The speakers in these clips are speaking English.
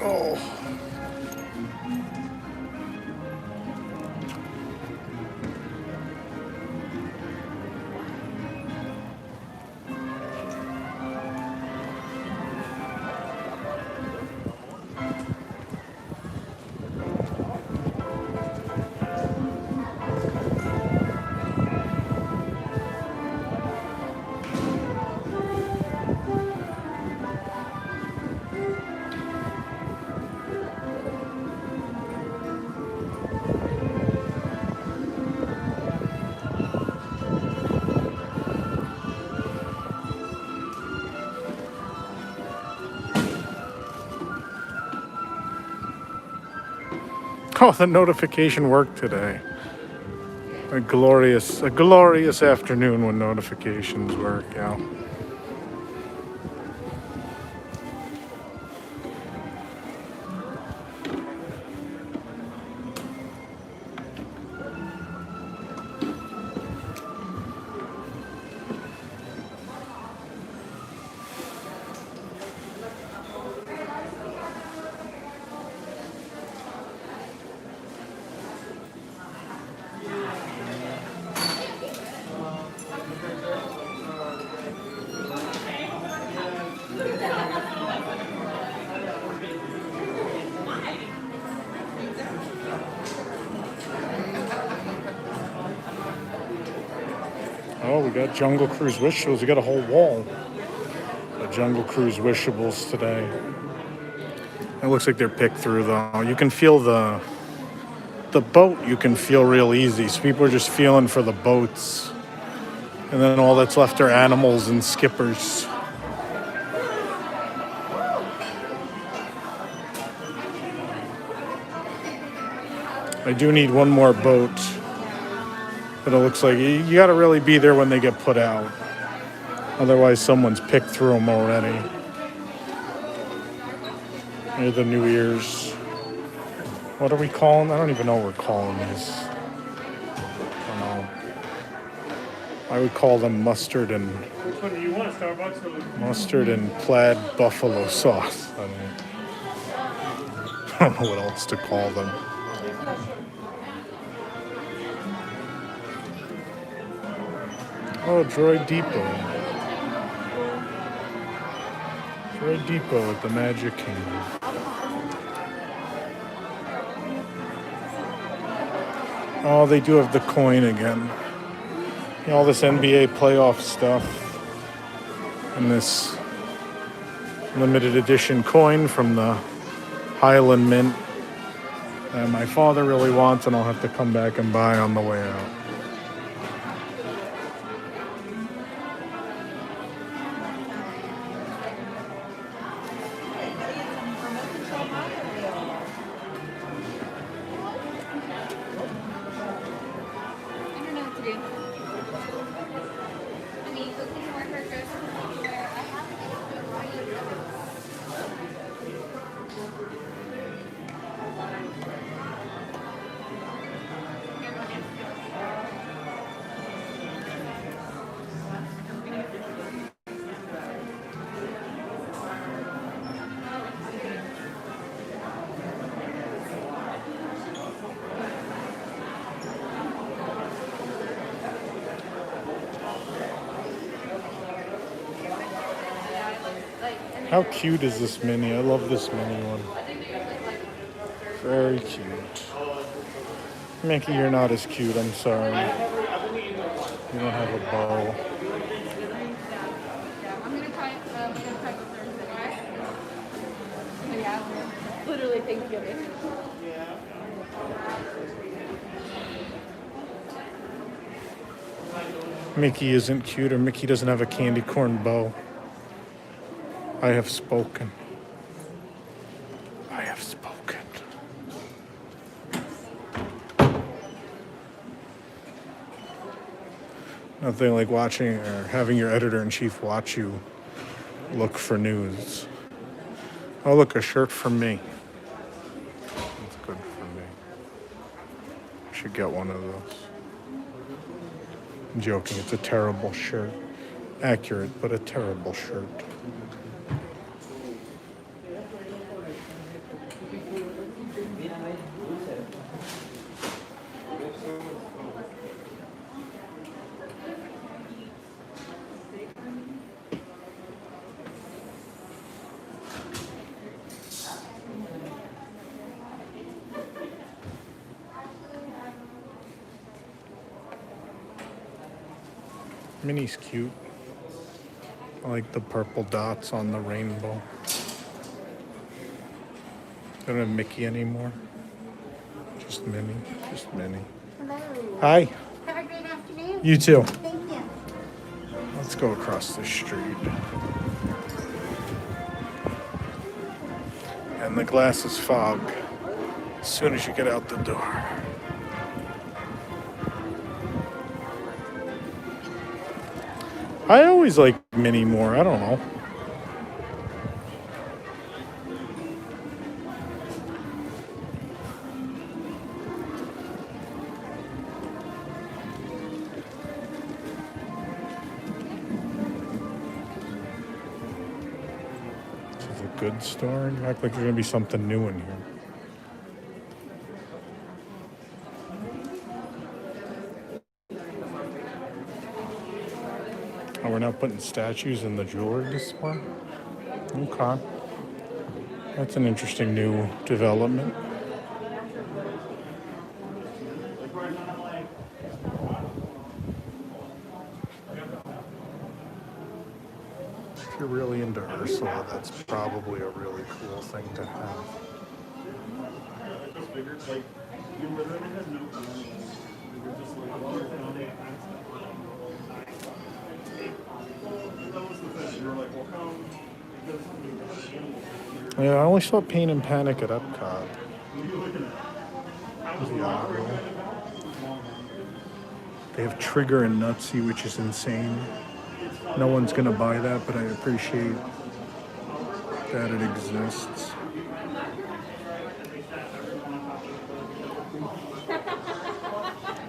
Oh. Oh, the notification worked today. A glorious afternoon when notifications work, yeah. Oh, we got Jungle Cruise wishables. We got a whole wall of Jungle Cruise wishables today. It looks like they're picked through though. You can feel the boat. You can feel real easy. So people are just feeling for the boats, and then all that's left are animals and skippers. I do need one more boat. But it looks like you got to really be there when they get put out. Otherwise, someone's picked through them already. They're the New Year's. What are we calling? I don't even know what we're calling these. I don't know. I would call them mustard and... Which one do you want, Starbucks or... Mustard and plaid buffalo sauce. I don't know what else to call them. Oh, Droid Depot. Droid Depot at the Magic Kingdom. Oh, they do have the coin again. All this NBA playoff stuff. And this limited edition coin from the Highland Mint that my father really wants, and I'll have to come back and buy on the way out. How cute is this mini? I love this mini one. Very cute. Mickey, you're not as cute, I'm sorry. You don't have a bow. I'm gonna try Thursday. Yeah, literally Thanksgiving. Mickey isn't cute, or Mickey doesn't have a candy corn bow. I have spoken. I have spoken. Nothing like watching or having your editor-in-chief watch you look for news. Oh, look, a shirt from me. That's good for me. I should get one of those. I'm joking, it's a terrible shirt. Accurate, but a terrible shirt. Minnie's cute. I like the purple dots on the rainbow. I don't have Mickey anymore. Just Minnie. Just Minnie. Hello. Hi. Have a great afternoon. You too. Thank you. Let's go across the street. And the glass is fog as soon as you get out the door. I always like Minnie more. I don't know. This is a good store. You act like there's going to be something new in here. Oh, we're not putting statues in the jewelry display? Okay. That's an interesting new development. If you're really into Ursula, that's probably a really cool thing to have. Yeah, I only saw Pain and Panic at Epcot. Yeah. They have Trigger and Nutsy, which is insane. No one's gonna buy that, but I appreciate that it exists.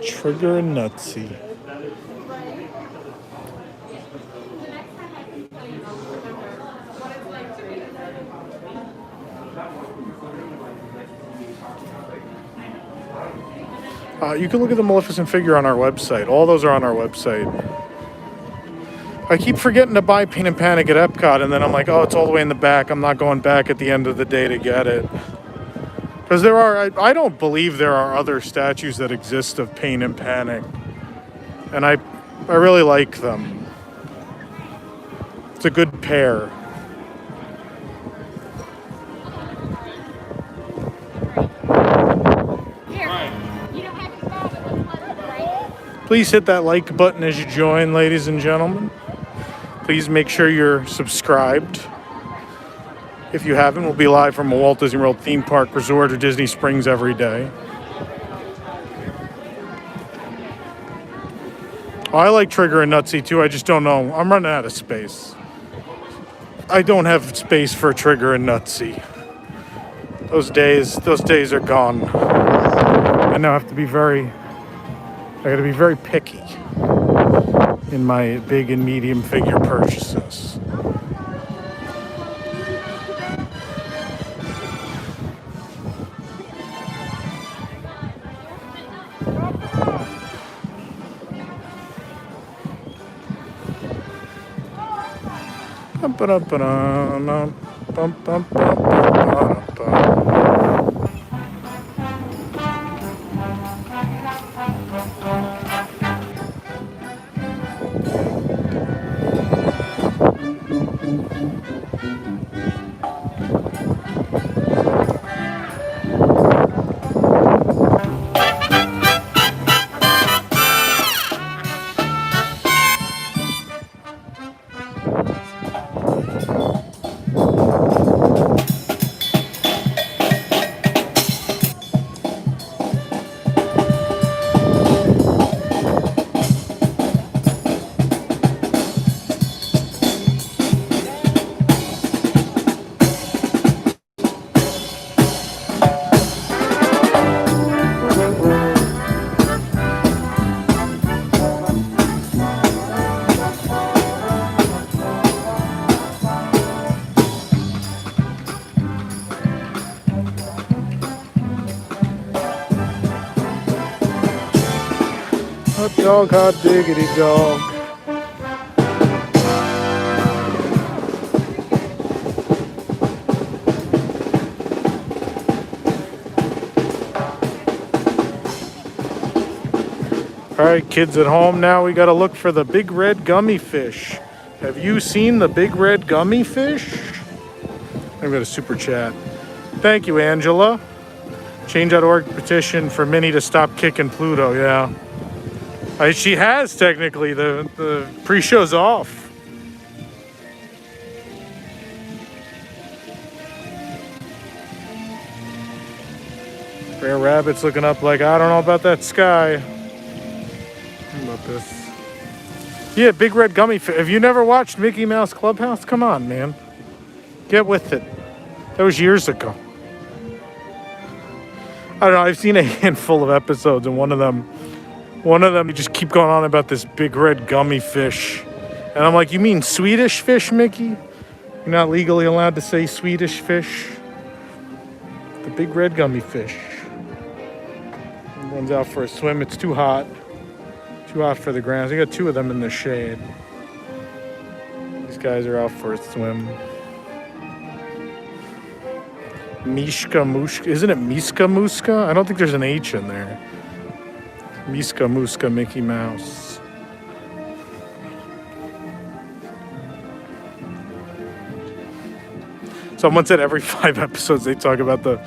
Trigger and Nutsy. You can look at the Maleficent figure on our website. All those are on our website. I keep forgetting to buy Pain and Panic at Epcot, and then I'm like, oh, it's all the way in the back. I'm not going back at the end of the day to get it. Because I don't believe there are other statues that exist of Pain and Panic. And I really like them. It's a good pair. Please hit that like button as you join, ladies and gentlemen. Please make sure you're subscribed. If you haven't, we'll be live from a Walt Disney World theme park, resort, or Disney Springs every day. Oh, I like Trigger and Nutsy too. I just don't know. I'm running out of space. I don't have space for Trigger and Nutsy. Those days are gone. I now have to be I gotta be very picky in my big and medium figure purchases. Hot dog, hot diggity dog. All right, kids at home, now we got to look for the big red gummy fish. Have you seen the big red gummy fish? I've got a super chat. Thank you, Angela. Change.org petition for Minnie to stop kicking Pluto. Yeah. She has, technically. The pre-show's off. Rare Rabbit's looking up like, I don't know about that sky. How about this? Yeah, big red gummy fish. Have you never watched Mickey Mouse Clubhouse? Come on, man. Get with it. That was years ago. I don't know. I've seen a handful of episodes, and one of them, you just keep going on about this big red gummy fish. And I'm like, you mean Swedish fish, Mickey? You're not legally allowed to say Swedish fish? The big red gummy fish. Runs out for a swim. It's too hot. Too hot for the grounds. You got two of them in the shade. These guys are out for a swim. Mishka Mushka. Isn't it Miska Muska? I don't think there's an H in there. Miska Muska Mickey Mouse. Someone said every 5 episodes they talk about the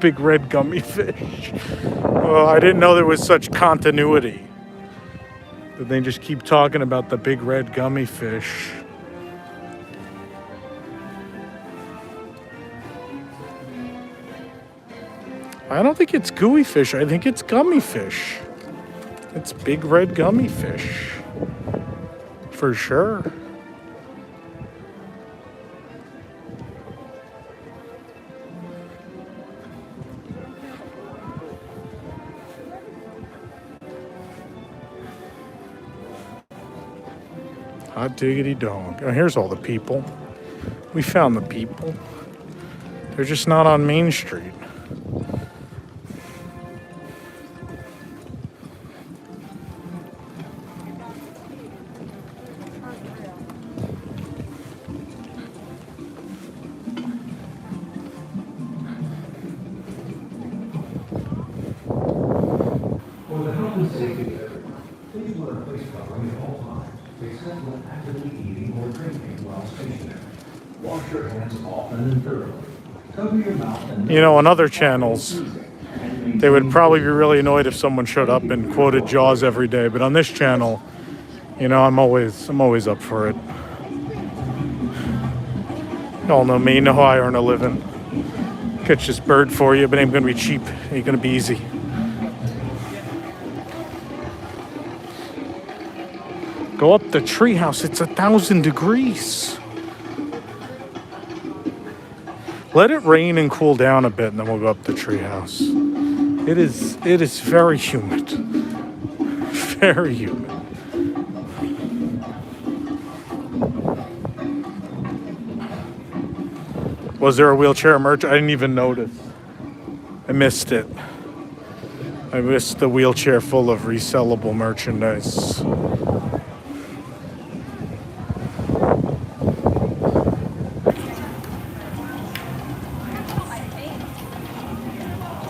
big red gummy fish. Well, I didn't know there was such continuity. But they just keep talking about the big red gummy fish. I don't think it's gooey fish. I think it's gummy fish. It's big red gummy fish. For sure. Hot diggity dog. Oh, here's all the people. We found the people. They're just not on Main Street. For the health and safety of everyone, please wear a face covering at all times, except when actively eating or drinking while stationary. Wash your hands often and thoroughly. Cover your mouth and You know, on other channels, they would probably be really annoyed if someone showed up and quoted Jaws every day. But on this channel, you know, I'm always up for it. You all know me, you know how I earn a living. Catch this bird for you, but it ain't gonna be cheap. Ain't gonna be easy. Go up the treehouse. It's 1,000 degrees. Let it rain and cool down a bit, and then we'll go up the treehouse. It is very humid. Very humid. Was there a wheelchair merch? I didn't even notice. I missed it. I missed the wheelchair full of resellable merchandise.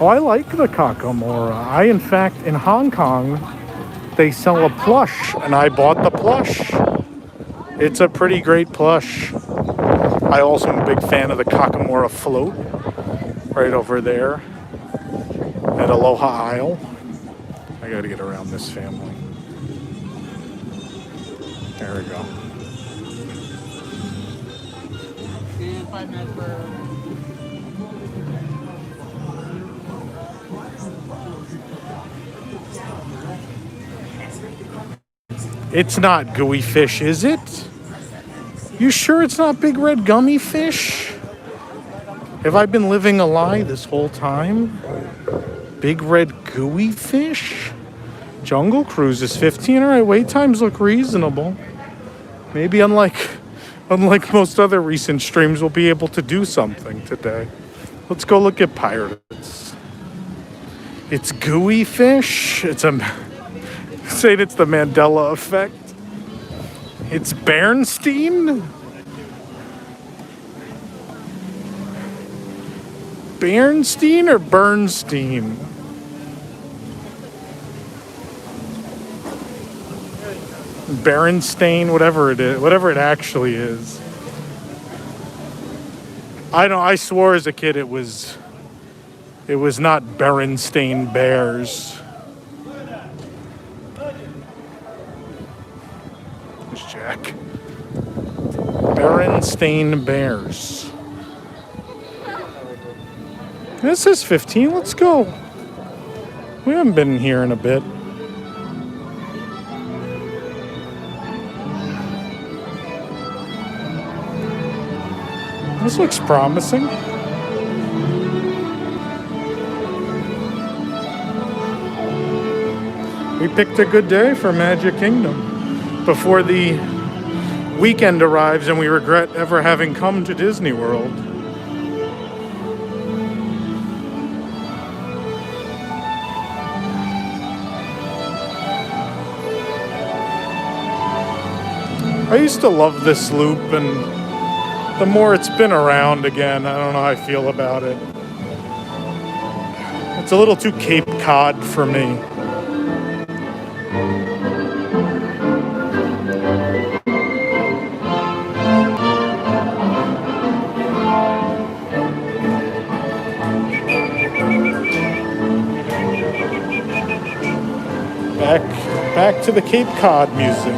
Oh, I like the Kakamora. In fact, in Hong Kong, they sell a plush, and I bought the plush. It's a pretty great plush. I also am a big fan of the Kakamora float right over there at Aloha Isle. I gotta get around this family. There we go. And 5 minutes for... It's not gooey fish, is it? You sure it's not big red gummy fish? Have I been living a lie this whole time? Big red gooey fish? Jungle Cruise is 15. All right, wait times look reasonable. Maybe unlike most other recent streams, we'll be able to do something today. Let's go look at pirates. It's gooey fish. Saying it's the Mandela effect. It's Bernstein? Bernstein or Bernstein? Berenstain, whatever it is, whatever it actually is. I swore as a kid it was not Berenstain Bears. There's Jack. Berenstain Bears. This is 15. Let's go. We haven't been here in a bit. This looks promising. We picked a good day for Magic Kingdom before the weekend arrives and we regret ever having come to Disney World. I used to love this loop, and the more it's been around again, I don't know how I feel about it. It's a little too Cape Cod for me. Back to the Cape Cod music.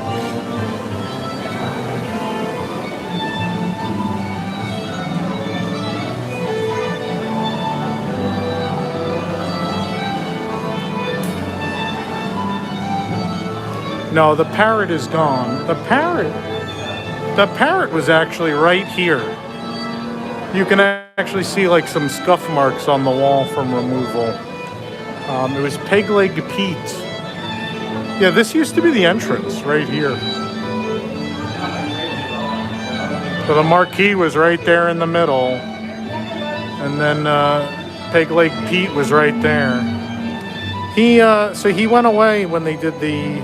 No, the parrot is gone. The parrot was actually right here. You can actually see like some scuff marks on the wall from removal. It was Peg Leg Pete. Yeah, this used to be the entrance right here. So the marquee was right there in the middle. And then Peg Leg Pete was right there. So he went away when they did the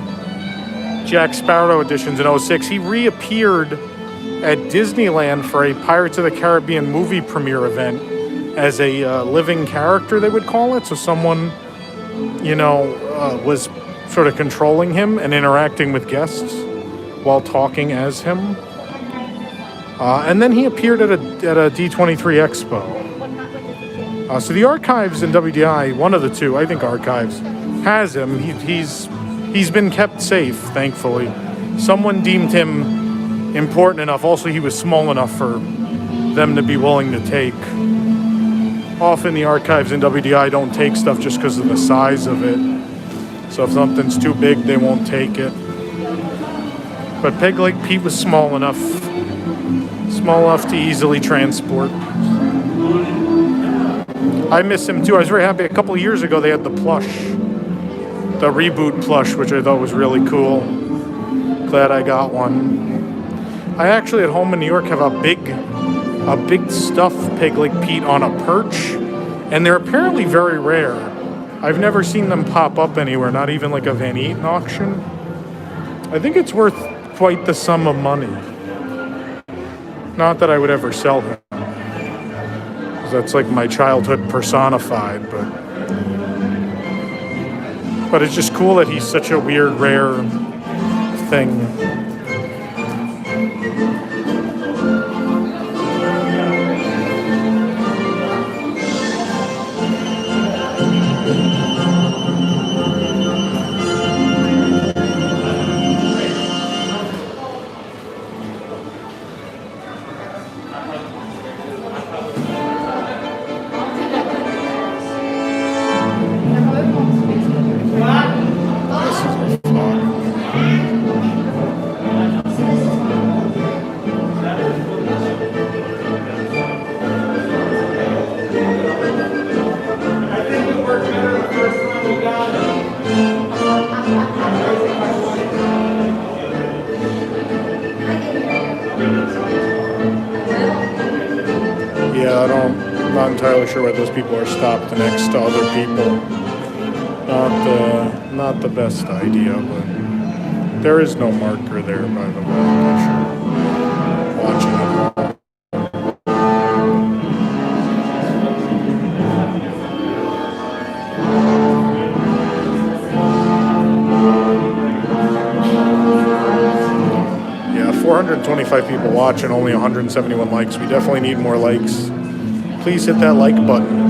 Jack Sparrow editions in 06. He reappeared at Disneyland for a Pirates of the Caribbean movie premiere event as a living character, they would call it. So someone, was sort of controlling him and interacting with guests while talking as him. And then he appeared at a D23 Expo. So the Archives in WDI, one of the two, I think Archives, has him. He's been kept safe, thankfully. Someone deemed him important enough. Also, he was small enough for them to be willing to take. Often the Archives in WDI don't take stuff just because of the size of it. So if something's too big, they won't take it. But Peg Leg Pete was small enough to easily transport. I miss him too. I was very happy. A couple of years ago, they had the plush. The reboot plush, which I thought was really cool. Glad I got one. I actually at home in New York have a big stuffed Peg Leg Pete on a perch, and they're apparently very rare. I've never seen them pop up anywhere, not even like a Van Eaton auction. I think it's worth quite the sum of money. Not that I would ever sell him, because that's like my childhood personified, but it's just cool that he's such a weird, rare thing. I'm not entirely sure why those people are stopped next to other people. Not the best idea, but there is no marker there, by the way. I'm sure watching it all. 125 people watching, only 171 likes. We definitely need more likes. Please hit that like button.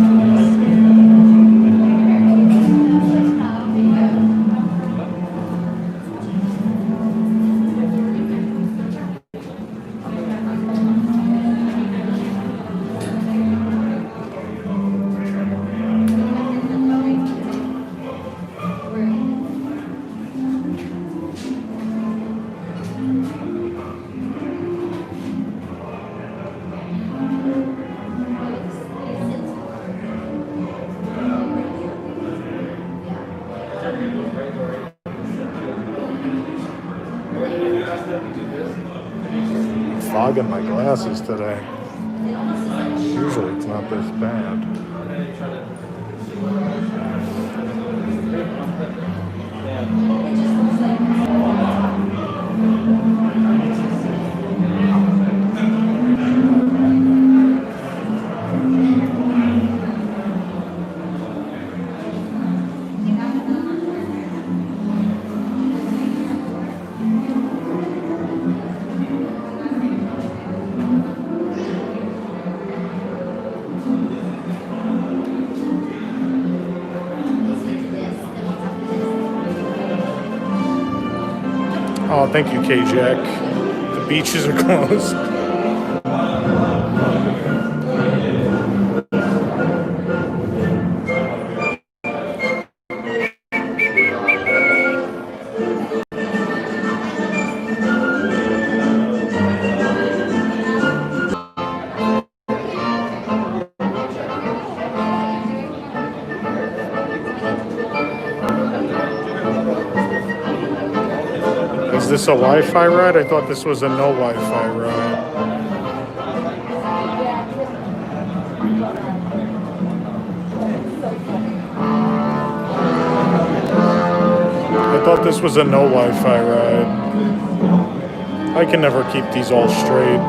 Fogging my glasses today. Usually it's not this bad. Oh, thank you, K-Jack. The beaches are closed. Is this a Wi-Fi ride? I thought this was a no Wi-Fi ride. I thought this was a no Wi-Fi ride. I can never keep these all straight.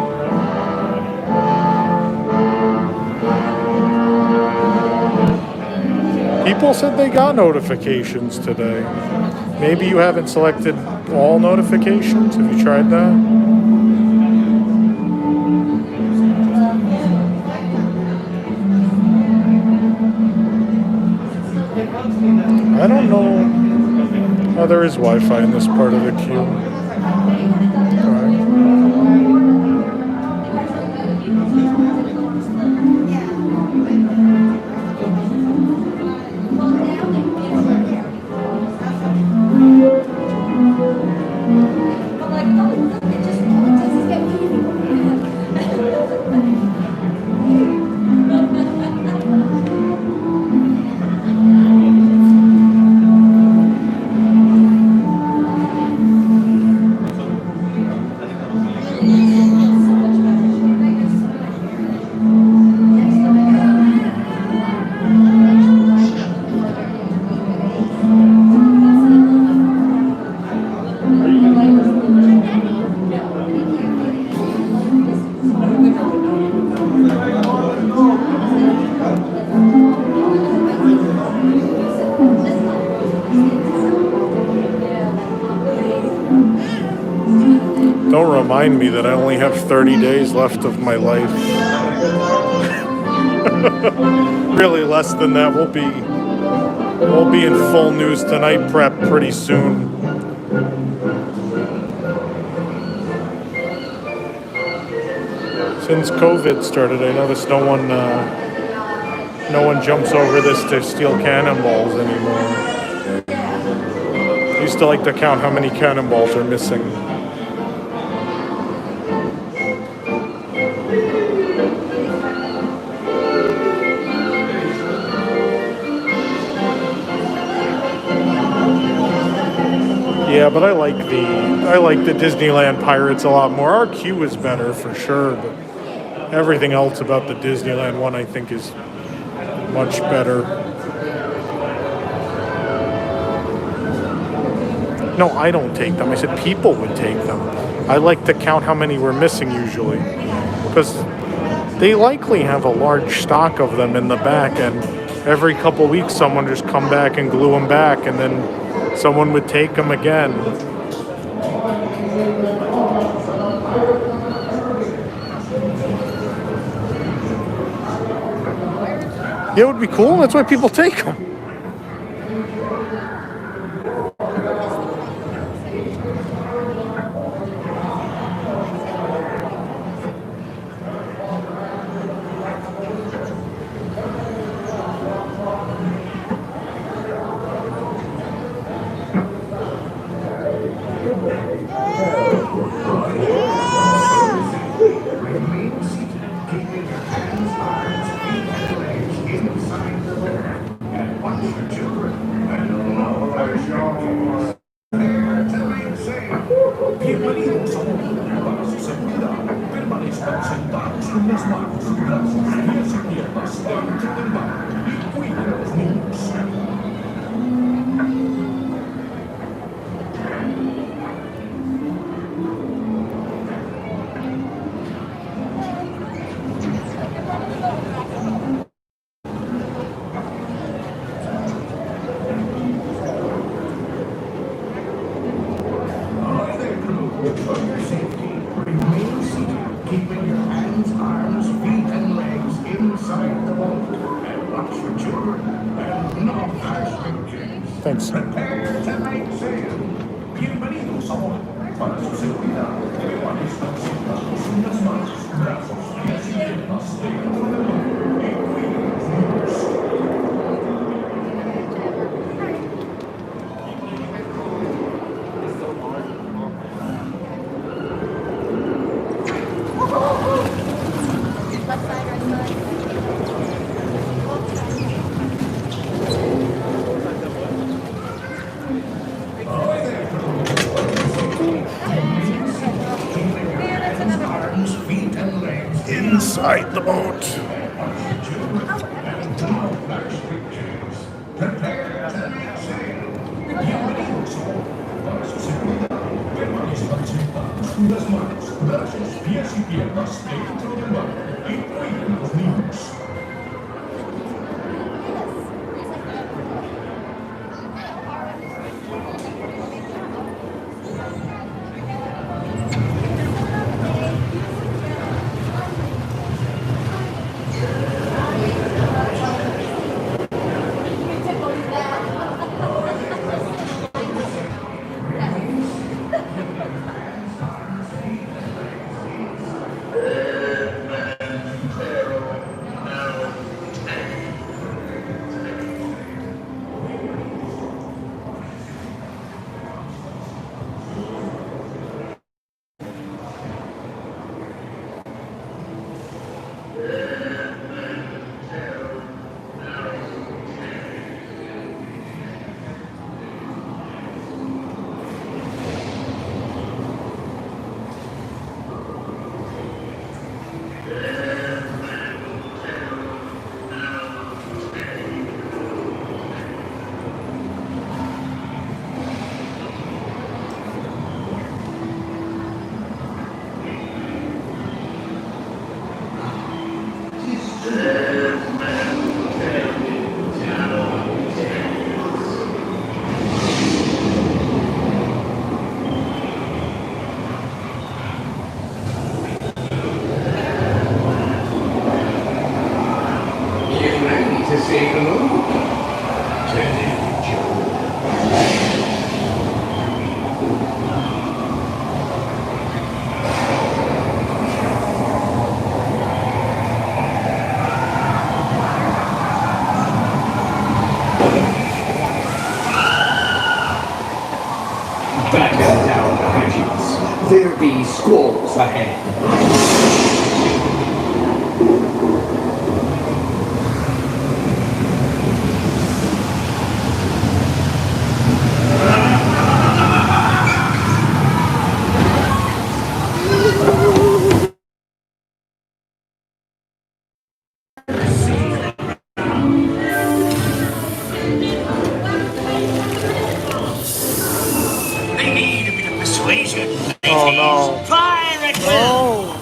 People said they got notifications today. Maybe you haven't selected all notifications. Have you tried that? I don't know. Oh, there is Wi-Fi in this part of the queue. Don't remind me that I only have 30 days left of my life. Really less than that. We'll be in full news tonight prep pretty soon. Since COVID started, I noticed no one jumps over this to steal cannonballs anymore. I used to like to count how many cannonballs are missing. Yeah, but I like the Disneyland Pirates a lot more. Our queue is better for sure, but everything else about the Disneyland one I think is much better. No, I don't take them. I said people would take them. I like to count how many we're missing usually, because they likely have a large stock of them in the back, and every couple weeks someone just come back and glue them back, and then someone would take them again. Yeah, it would be cool. That's why people take them. Bienvenidos a Montreal. Para su seguridad, permanezcan sentados con las manos, brazos, pies y piernas dentro del bar y cuiden a los niños. Thanks. Bienvenidos a bordo. Para su seguridad, permanezcan sentados con las manos, brazos, pies y piernas dentro del bar y cuiden a los niños. Left side, right side. Arms, feet, and legs Inside the boat. Prepare to make sail. Bienvenidos a bordo. Para su seguridad, permanezcan sentados con las manos, brazos, pies y piernas dentro del bar y cuiden a los niños. Batten down the Hijinks. There be squalls ahead. They need a bit of persuasion. Oh no. Pirate Oh.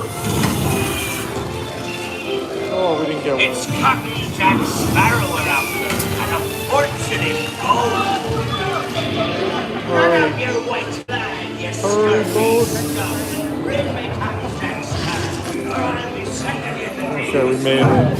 Oh, we didn't get It's one. Captain Jack Sparrow we're after, and a fortune in gold. Run up your white flag, you boat. scurvy. Bring me Captain Jack Sparrow, or I'll be sending you to Okay, we made it.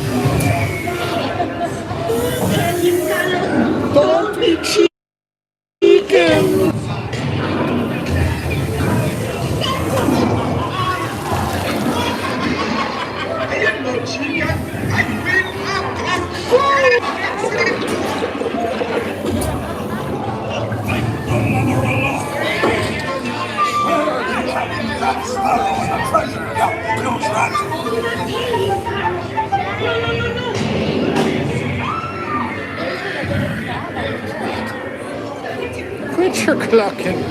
clucking.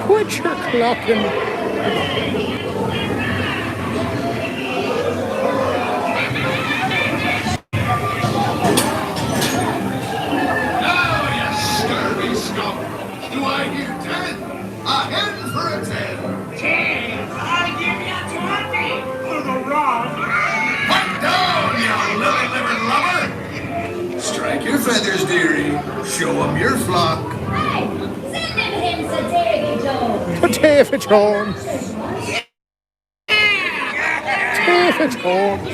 Quit your clucking. Do I hear 10? A hen for a 10. 10. I give you 20 for the rod. Pipe down, you lily-livered lover. Strike your feathers, dearie. Show 'em your flock. Hey, send him to Davy Jones. David Jones. David Jones.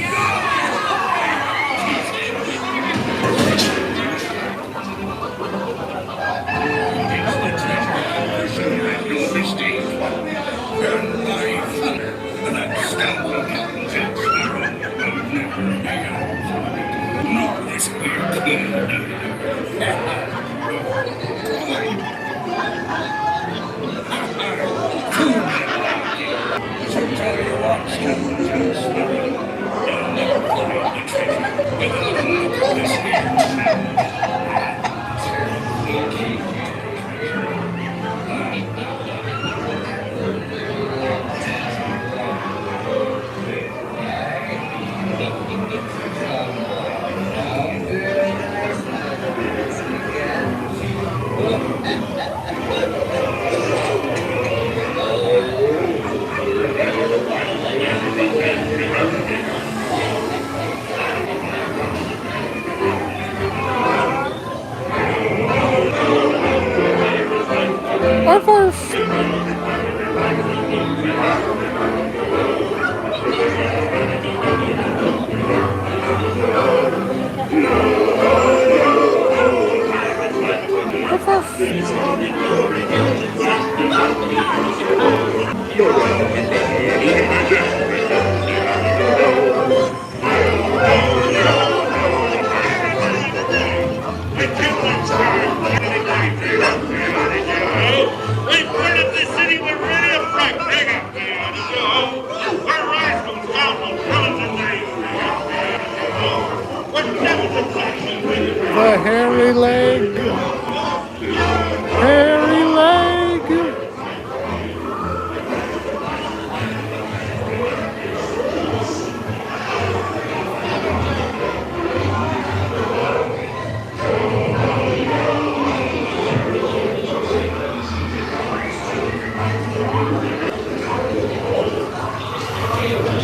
The hairy leg. Hairy leg.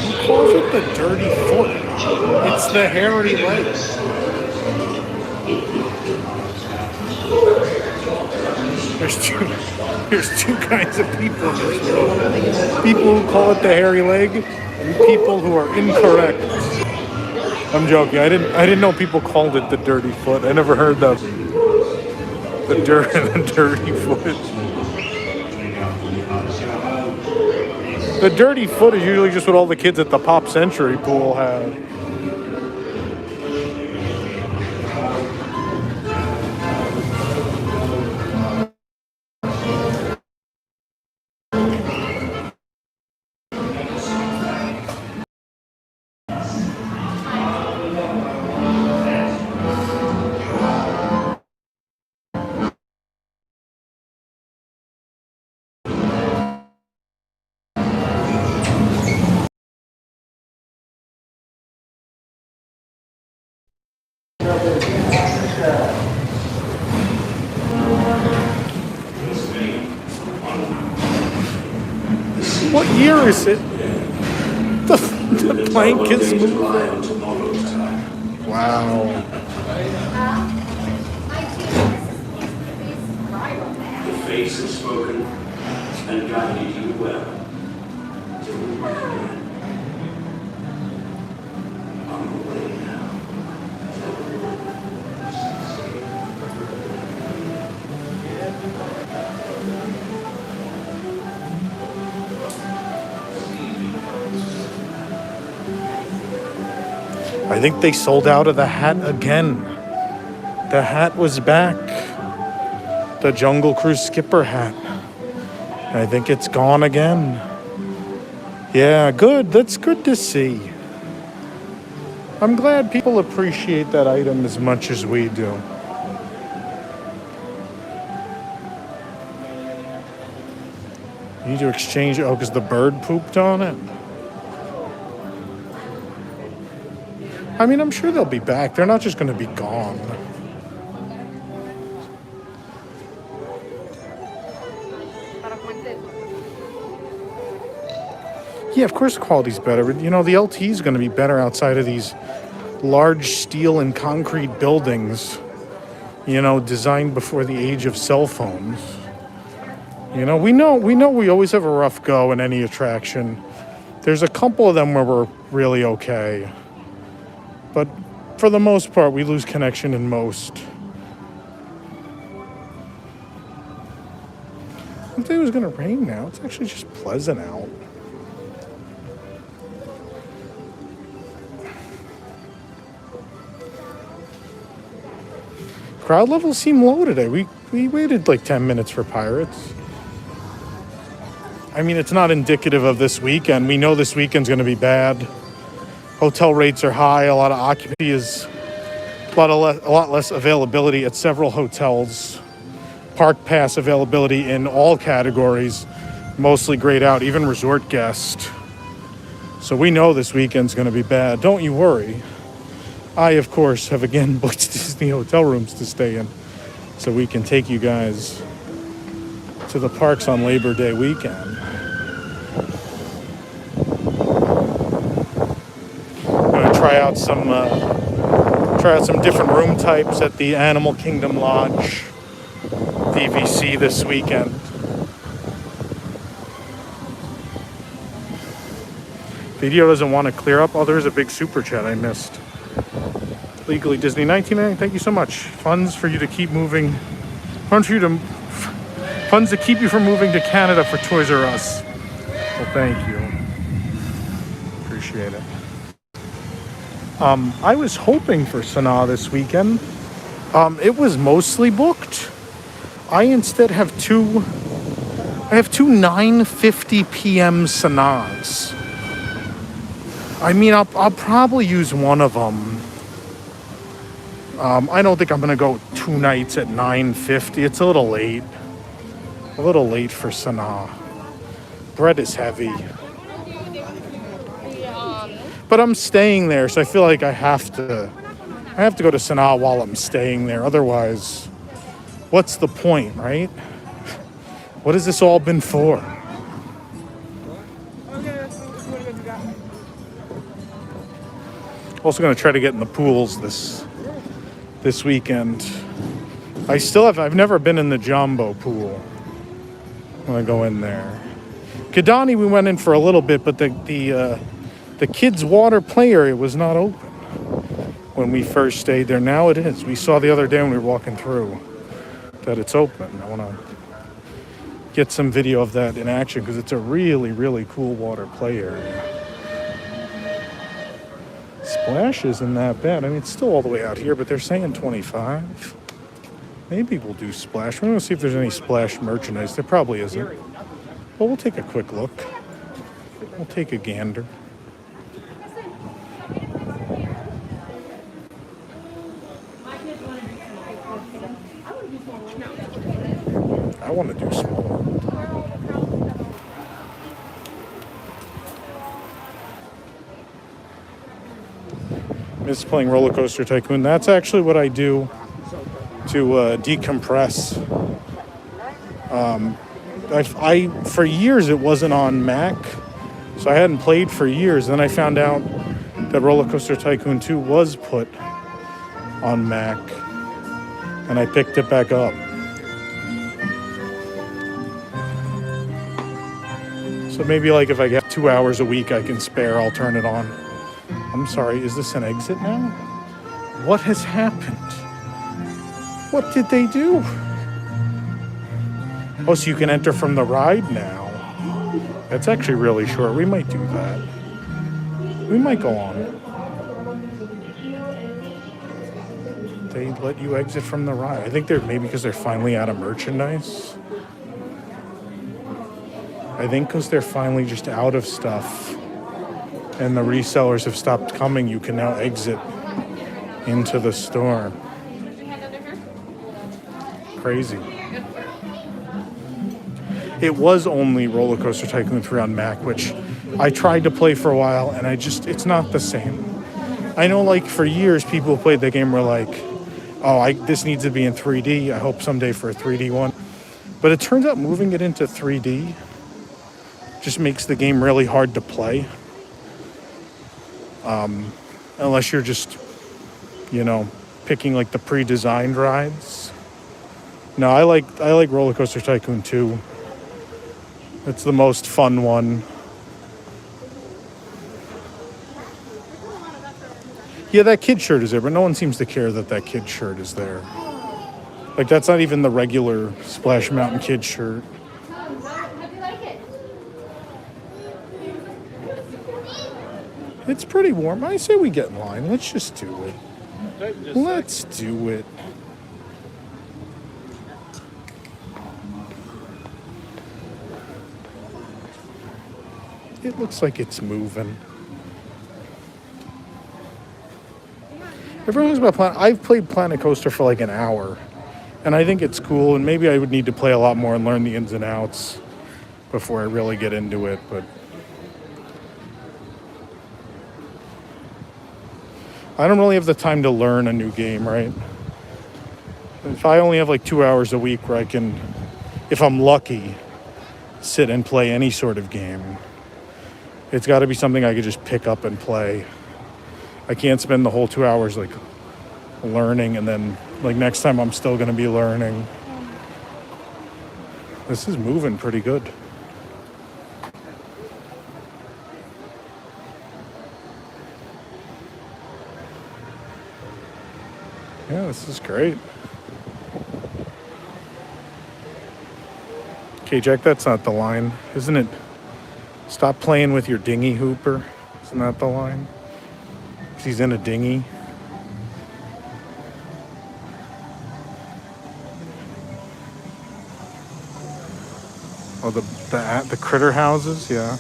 Who calls it the dirty foot? It's the hairy leg. There's two kinds of people in this world. People who call it the hairy leg and people who are incorrect. I'm joking. I didn't know people called it the dirty foot. I never heard the dirty foot. The dirty foot is usually just what all the kids at the Pop Century pool have. What year is it? The blankets moving. Wow. The face has spoken and guided you well. Till we meet again. On the way now. I think they sold out of the hat again. The hat was back. The Jungle Cruise skipper hat. I think it's gone again. Yeah, good. That's good to see. I'm glad people appreciate that item as much as we do. You need to exchange. Oh, because the bird pooped on it. I mean, I'm sure they'll be back. They're not just going to be gone. Yeah, of course the quality's better. You know, the LT is going to be better outside of these large steel and concrete buildings, you know, designed before the age of cell phones. You know, we always have a rough go in any attraction. There's a couple of them where we're really okay. But for the most part, we lose connection in most. I didn't think it was going to rain now. It's actually just pleasant out. Crowd levels seem low today. We waited like 10 minutes for Pirates. I mean, it's not indicative of this weekend. We know this weekend's going to be bad. Hotel rates are high. A lot of occupancy is a lot less availability at several hotels. Park pass availability in all categories, mostly grayed out, even resort guest. So we know this weekend's going to be bad. Don't you worry. I, of course, have again booked Disney hotel rooms to stay in so we can take you guys to the parks on Labor Day weekend. I'm going to try out some different room types at the Animal Kingdom Lodge DVC this weekend. Video doesn't want to clear up. Oh, there's a big super chat I missed. Legally Disney 19. Thank you so much. Funds for you to keep moving. Funds to keep you from moving to Canada for Toys R Us. Well, thank you. Appreciate it. I was hoping for Sanaa this weekend. It was mostly booked. I instead have two 9:50 p.m. Sanaas. I mean, I'll probably use one of them. I don't think I'm going to go 2 nights at 9:50. It's a little late. A little late for Sanaa. Bread is heavy. But I'm staying there, so I feel like I have to go to Sanaa while I'm staying there. Otherwise, what's the point, right? What has this all been for? Also going to try to get in the pools this weekend. I've never been in the Jumbo pool. I'm going to go in there. Kidani, we went in for a little bit, but the kids' water play area was not open when we first stayed there. Now it is. We saw the other day when we were walking through that it's open. I want to get some video of that in action because it's a really, really cool water play area. Splash isn't that bad. I mean, it's still all the way out here, but they're saying 25. Maybe we'll do Splash. We're going to see if there's any Splash merchandise. There probably isn't. But we'll take a quick look. We'll take a gander. I want to do small. Miss playing Roller Coaster Tycoon. That's actually what I do to decompress. I for years it wasn't on Mac, so I hadn't played for years. Then I found out that Roller Coaster Tycoon 2 was put on Mac, and I picked it back up. So maybe like if I get 2 hours a week I can spare, I'll turn it on. I'm sorry, is this an exit now? What has happened? What did they do? Oh, so you can enter from the ride now. That's actually really short. We might do that. We might go on it. They let you exit from the ride. I think they're maybe because they're finally out of merchandise. I think because they're finally just out of stuff and the resellers have stopped coming, you can now exit into the store. it was only Roller Coaster Tycoon 3 on Mac, which I tried to play for a while, and it's not the same. I know, like, for years, people who played the game were like, oh, this needs to be in 3D. I hope someday for a 3D one. But it turns out moving it into 3D just makes the game really hard to play. Unless you're just, picking, like, the pre-designed rides. No, I like Roller Coaster Tycoon 2. It's the most fun one. Yeah, that kid shirt is there, but no one seems to care that kid shirt is there. Like, that's not even the regular Splash Mountain kid shirt. How do you like it? It's pretty warm. I say we get in line. Let's just do it. Let's do it. It looks like it's moving. Everyone knows about Planet. I've played Planet Coaster for like an hour, and I think it's cool. And maybe I would need to play a lot more and learn the ins and outs before I really get into it. But I don't really have the time to learn a new game, right? If I only have like 2 hours a week where I can, if I'm lucky, sit and play any sort of game, it's got to be something I could just pick up and play. I can't spend the whole 2 hours like learning and then like next time I'm still going to be learning. This is moving pretty good. Yeah, this is great. Okay, Jack, that's not the line, isn't it? Stop playing with your dinghy, Hooper. Isn't that the line? He's in a dinghy. Oh, the critter houses, yeah.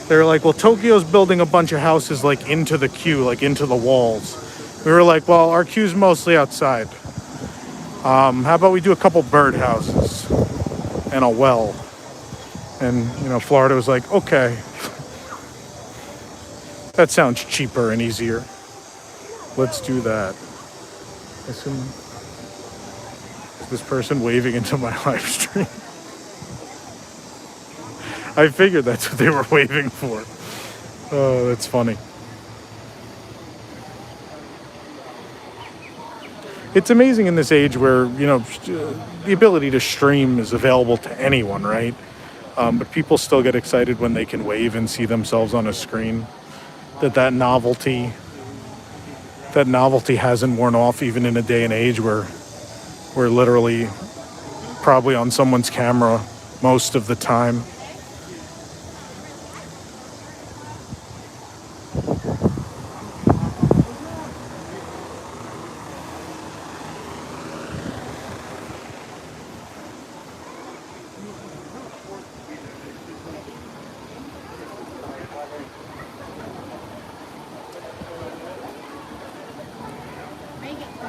They're like, well, Tokyo's building a bunch of houses like into the queue, like into the walls. We were like, well, our queue's mostly outside. How about we do a couple bird houses and a well? And, Florida was like, okay. That sounds cheaper and easier. Let's do that. Is this person waving into my live stream? I figured that's what they were waving for. Oh, that's funny. It's amazing in this age where, the ability to stream is available to anyone, right? But people still get excited when they can wave and see themselves on a screen. That novelty hasn't worn off even in a day and age where we're literally probably on someone's camera most of the time.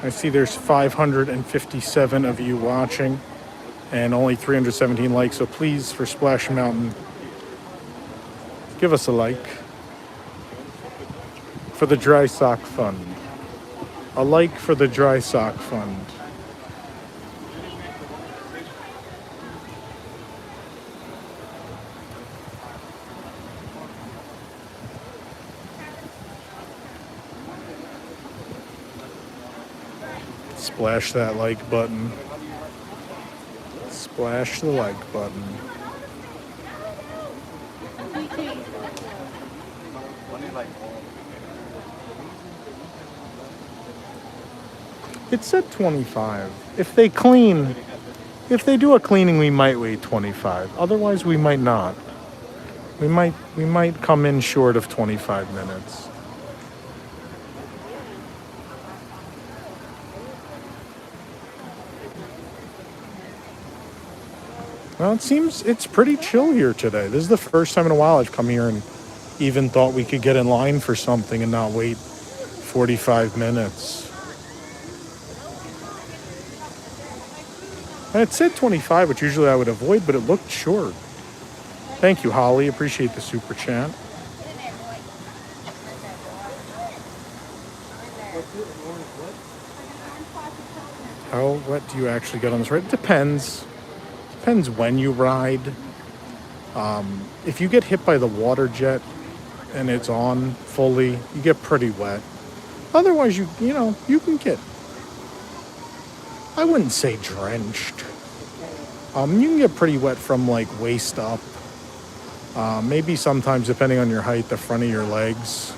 I see there's 557 of you watching and only 317 likes, so please, for Splash Mountain, give us a like. For the Dry Sock Fund. A like for the Dry Sock Fund. Splash that like button. Splash the like button. It said 25. If they do a cleaning, we might wait 25. Otherwise, we might not. We might come in short of 25 minutes. Well, it seems it's pretty chill here today. This is the first time in a while I've come here and even thought we could get in line for something and not wait 45 minutes. And it said 25, which usually I would avoid, but it looked short. Thank you, Holly. Appreciate the super chat. How wet do you actually get on this ride? It depends. Depends when you ride. If you get hit by the water jet and it's on fully, you get pretty wet. Otherwise, you can get, I wouldn't say drenched. You can get pretty wet from like waist up. Maybe sometimes, depending on your height, the front of your legs.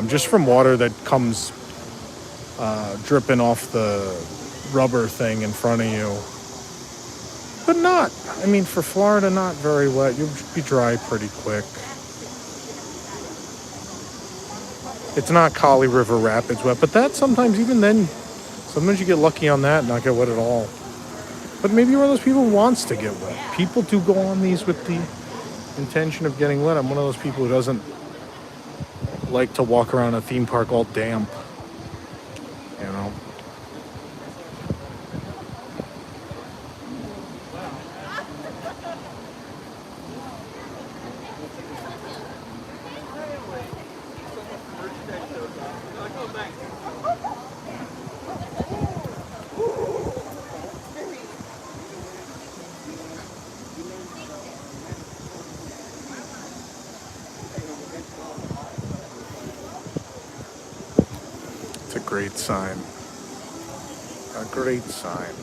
Just from water that comes dripping off the rubber thing in front of you. But not, I mean, for Florida, not very wet. You'll be dry pretty quick. It's not Kali River Rapids wet, but that sometimes, even then, sometimes you get lucky on that and not get wet at all. But maybe you're one of those people who wants to get wet. People do go on these with the intention of getting wet. I'm one of those people who doesn't like to walk around a theme park all damp. You know? It's a great sign. A great sign.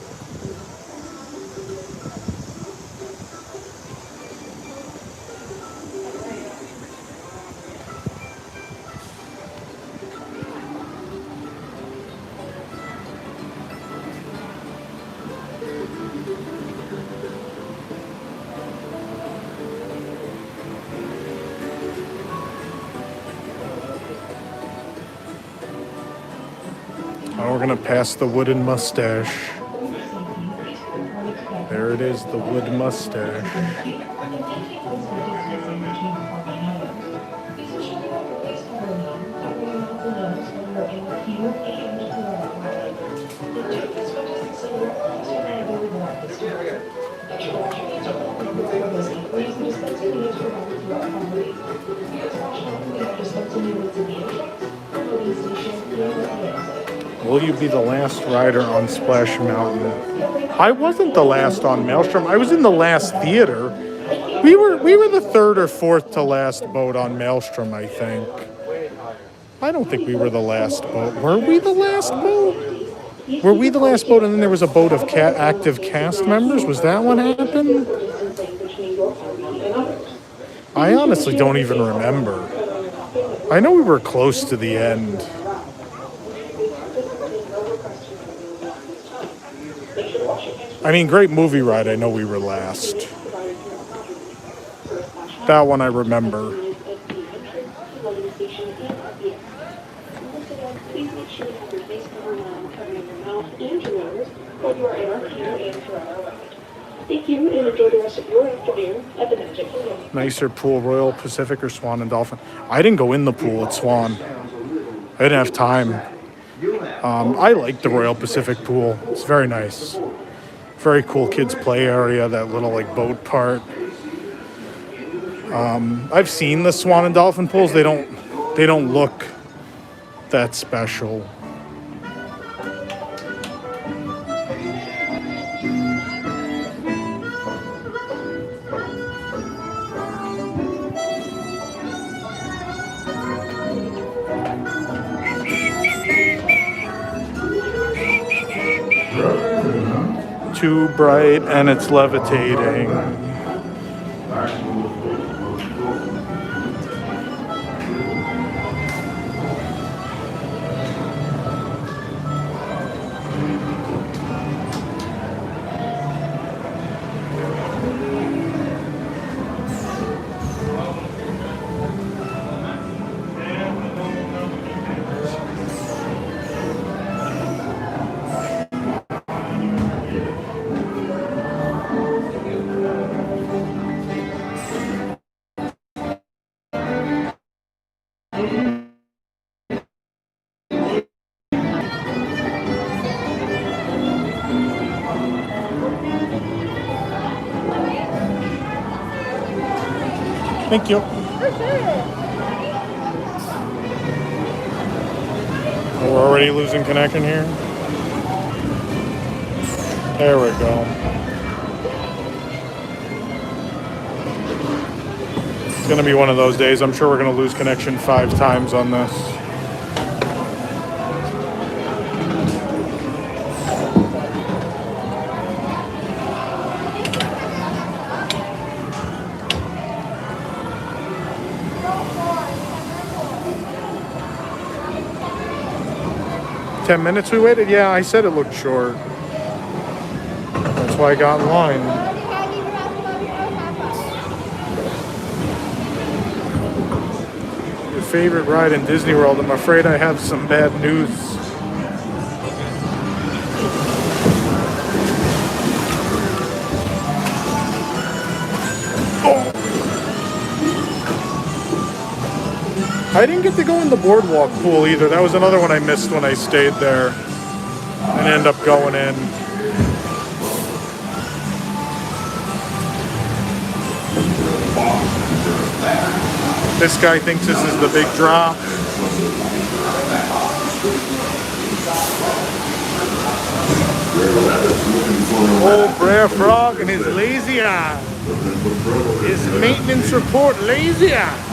Oh, we're gonna pass the wooden mustache. There it is, the wood mustache. Will you be the last rider on Splash Mountain? I wasn't the last on Maelstrom. I was in the last theater. We were the third or fourth to last boat on Maelstrom, I think. I don't think we were the last boat. Were we the last boat? Were we the last boat and then there was a boat of active cast members? Was that what happened? I honestly don't even remember. I know we were close to the end. I mean, great movie ride. I know we were last. That one I remember. Thank you, and enjoy the rest of your afternoon at the Magic Kingdom. Nicer pool, Royal Pacific or Swan and Dolphin? I didn't go in the pool at Swan. I didn't have time. I like the Royal Pacific pool. It's very nice. Very cool kids play area, that little like boat part. I've seen the Swan and Dolphin pools. They don't look that special. Too bright and it's levitating. Thank you. Oh, we're already losing connection here. There we go. It's going to be one of those days. I'm sure we're going to lose connection 5 times on this. Ten minutes we waited? Yeah, I said it looked short. That's why I got in line. Your favorite ride in Disney World? I'm afraid I have some bad news. Oh. I didn't get to go in the boardwalk pool either. That was another one I missed when I stayed there and ended up going in. This guy thinks this is the big drop. Old Brer Frog and his lazy eye. His maintenance report, lazy eye.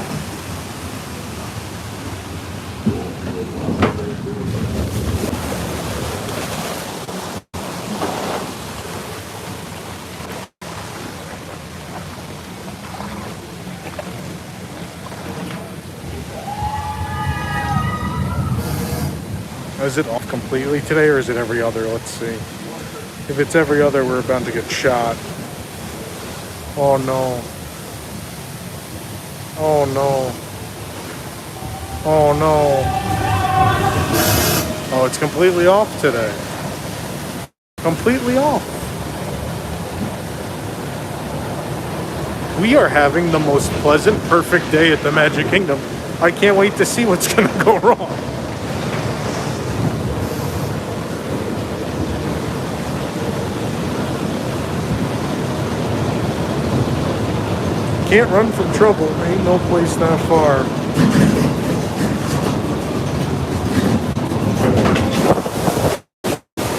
Is it off completely today or is it every other? Let's see. If it's every other, we're about to get shot. Oh no. Oh no. Oh no. Oh, it's completely off today. Completely off. We are having the most pleasant, perfect day at the Magic Kingdom. I can't wait to see what's going to go wrong. Can't run from trouble. Ain't no place that far.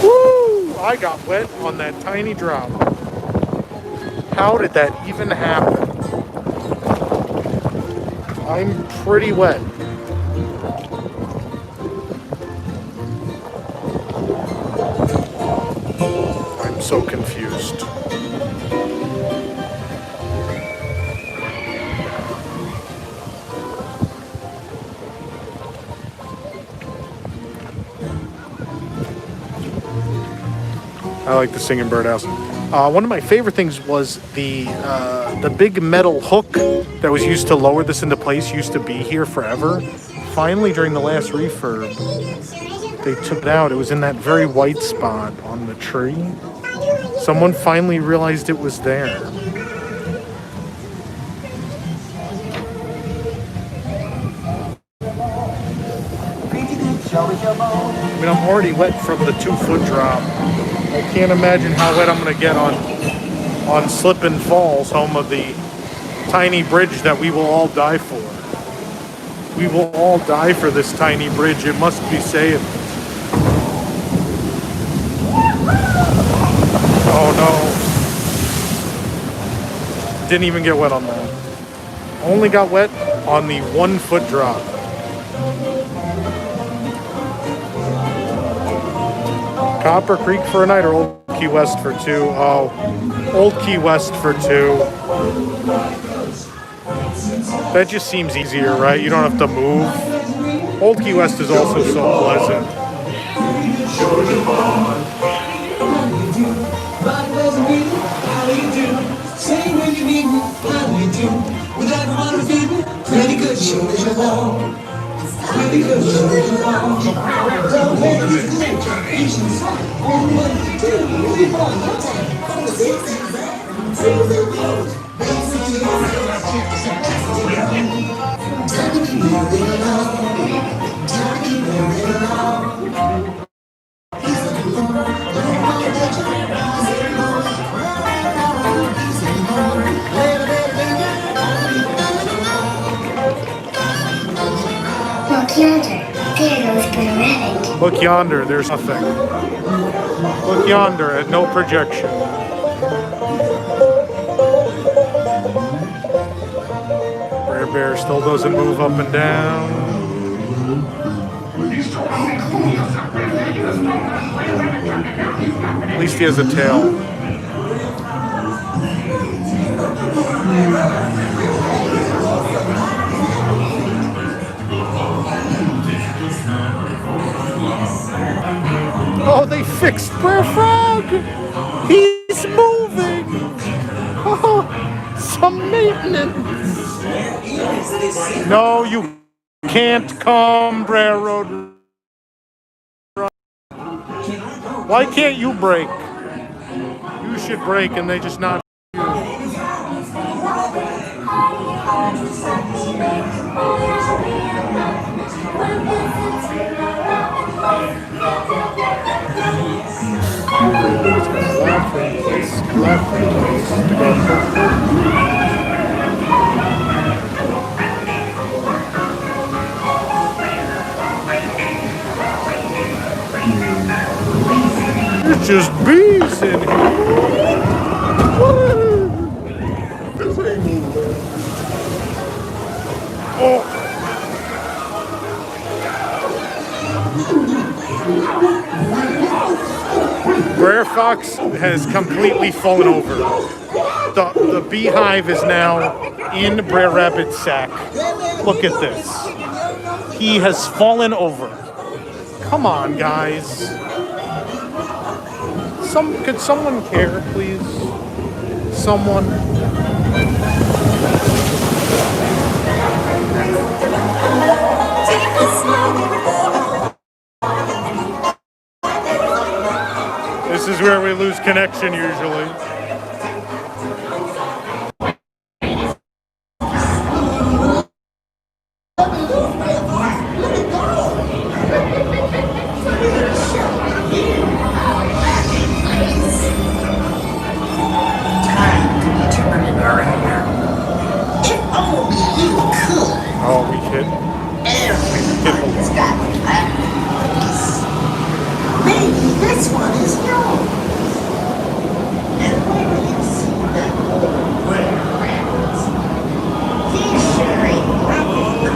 Woo! I got wet on that tiny drop. How did that even happen? I'm pretty wet. I'm so confused. I like the singing birdhouse. One of my favorite things was the big metal hook that was used to lower this into place. Used to be here forever. Finally, during the last refurb, they took it out. It was in that very white spot on the tree. Someone finally realized it was there. I mean, I'm already wet from the 2-foot drop. I can't imagine how wet I'm going to get on Slip and Falls, home of the tiny bridge that we will all die for. We will all die for this tiny bridge. It must be saved. Oh no. Didn't even get wet on that. Only got wet on the 1-foot drop. Copper Creek for a night or Old Key West for 2? Oh, Old Key West for 2. That just seems easier, right? You don't have to move. Old Key West is also so pleasant. Look yonder. There goes Brer Rabbit. Look yonder, there's nothing. Look yonder at no projection. Brer Bear still doesn't move up and down. At least he has a tail. Oh, they fixed Brer Frog! He's moving! Oh, some maintenance! No, you can't come, Brer Road. Why can't you break? You should break and they just not. There's just bees in here. Oh. Brer Fox has completely fallen over. The beehive is now in Brer Rabbit's sack. Look at this. He has fallen over. Come on, guys. Could someone care, please? Someone. This is where we lose connection usually. Oh, we hit. Everybody's got plans. Maybe this one is yours. And where do you see that old Brer Rabbit? He sure ain't running the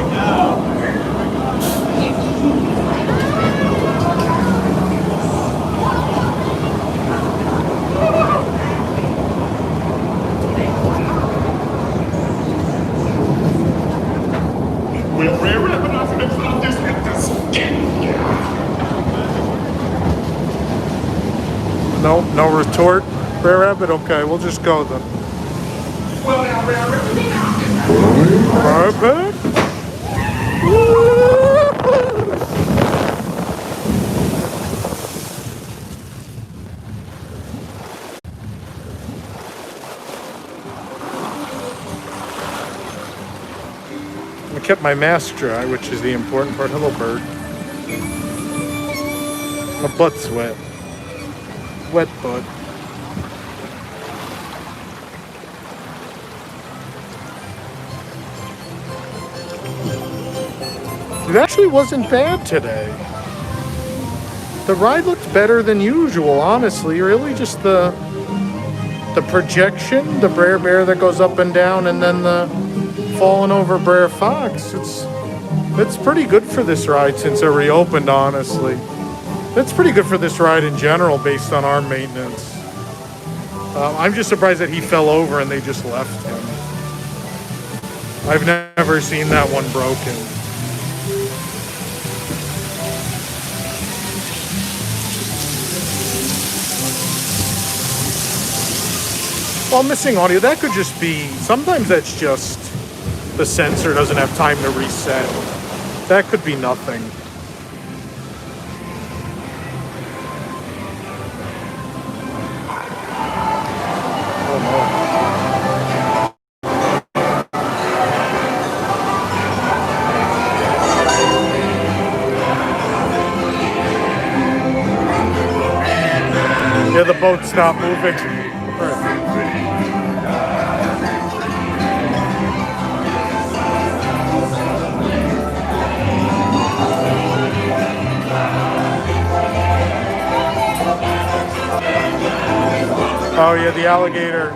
Will Brer Rabbit not fix this with the skin? No, no retort. Brer Rabbit, okay, we'll just go then. Well, now, Brer Rabbit, Rabbit? I kept my mask dry, which is the important part. Hello, bird. My butt's wet. Wet butt. It actually wasn't bad today. The ride looked better than usual, honestly. Really just the projection, the Brer Bear that goes up and down, and then the falling over Brer Fox. It's pretty good for this ride since it reopened, honestly. It's pretty good for this ride in general based on our maintenance. I'm just surprised that he fell over and they just left him. I've never seen that one broken. Well, missing audio, that could just be, sometimes that's just the sensor doesn't have time to reset. That could be nothing. Oh no. Yeah, the boat stopped moving. Oh yeah, the alligator.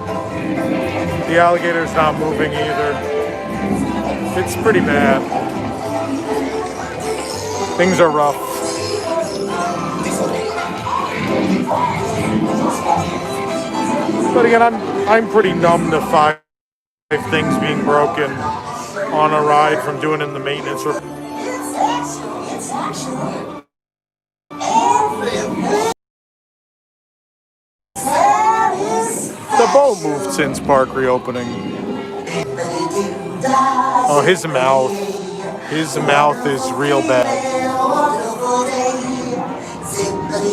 The alligator's not moving either. It's pretty bad. Things are rough. But again, I'm pretty numb to five things being broken on a ride from doing in the maintenance. The boat moved since park reopening. Oh, his mouth. His mouth is real bad.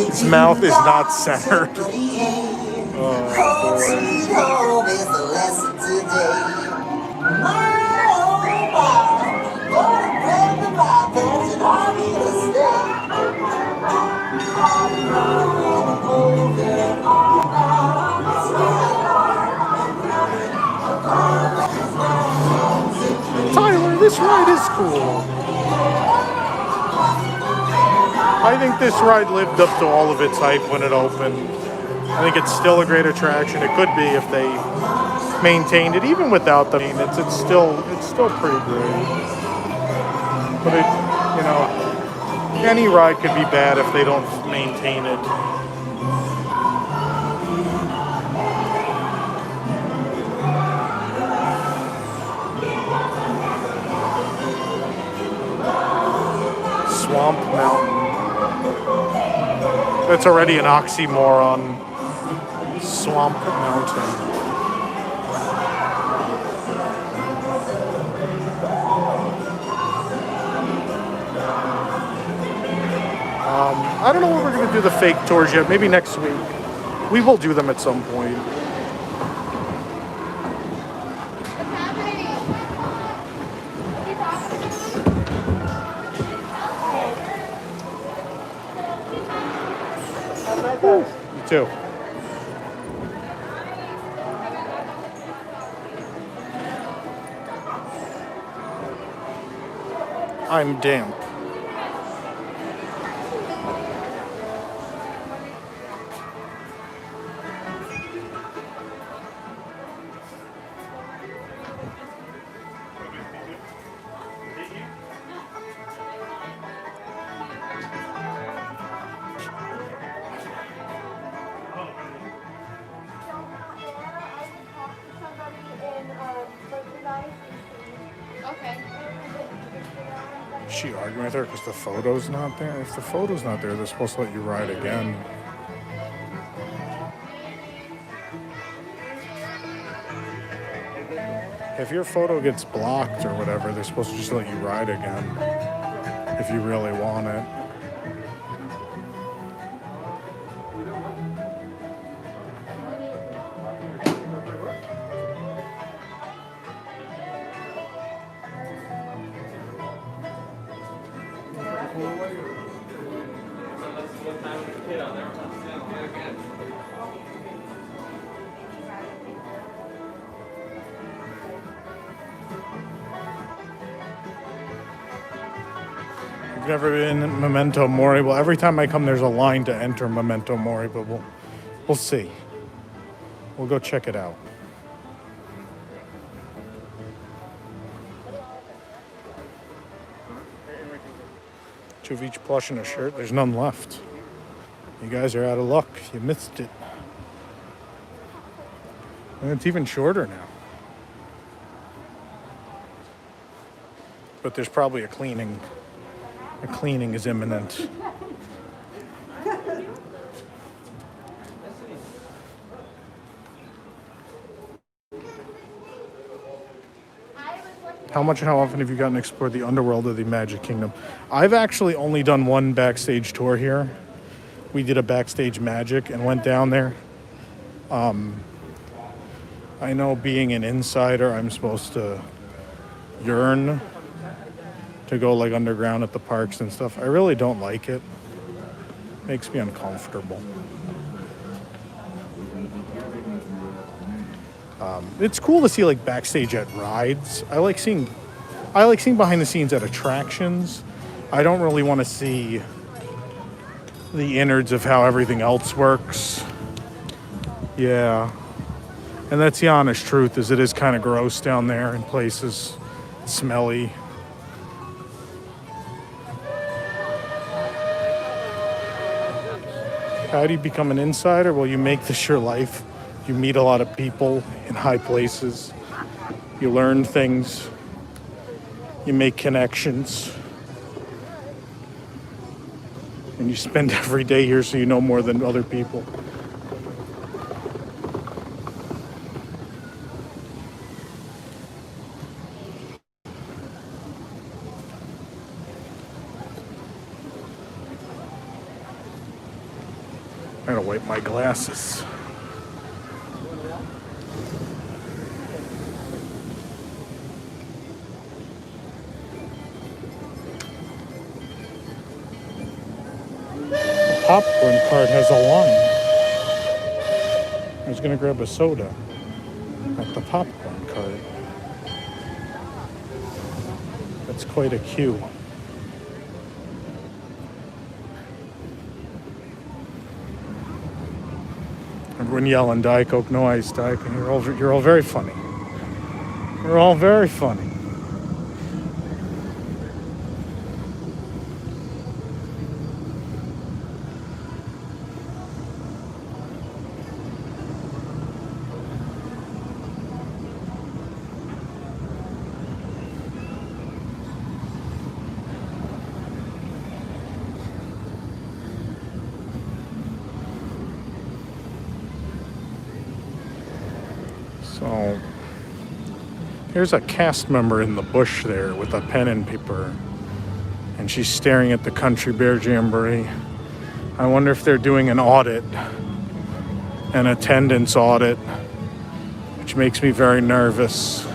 His mouth is not centered. Oh, Tyler, this ride is cool. I think this ride lived up to all of its hype when it opened. I think it's still a great attraction. It could be if they maintained it, even without the maintenance. It's still pretty great. But it, you know, any ride could be bad if they don't maintain it. Swamp Mountain. That's already an oxymoron. Swamp Mountain. I don't know when we're going to do the fake tours yet. Maybe next week. We will do them at some point. You too. I'm damp. Is she arguing with her because the photo's not there? If the photo's not there, they're supposed to let you ride again. If your photo gets blocked or whatever, they're supposed to just let you ride again. If you really want it. Never been in Memento Mori. Well, every time I come, there's a line to enter Memento Mori, but we'll see. We'll go check it out. Two of each plush and a shirt. There's none left. You guys are out of luck. You missed it. And it's even shorter now. But there's probably a cleaning. The cleaning is imminent. How much and how often have you gotten to explore the underworld of the Magic Kingdom? I've actually only done one backstage tour here. We did a backstage magic and went down there. I know being an insider, I'm supposed to yearn to go like underground at the parks and stuff. I really don't like it. Makes me uncomfortable. It's cool to see like backstage at rides. I like seeing behind the scenes at attractions. I don't really want to see the innards of how everything else works. Yeah. And that's the honest truth, is it is kind of gross down there in places. Smelly. How do you become an insider? Well, you make this your life. You meet a lot of people in high places. You learn things. You make connections. And you spend every day here so you know more than other people. I gotta wipe my glasses. The popcorn cart has a line. I was gonna grab a soda at the popcorn cart. That's quite a queue. Everyone yelling Diet Coke, no ice, Diet Coke. You're all very funny. You're all very funny. So, here's a cast member in the bush there with a pen and paper. And she's staring at the Country Bear Jamboree. I wonder if they're doing an audit, an attendance audit, which makes me very nervous.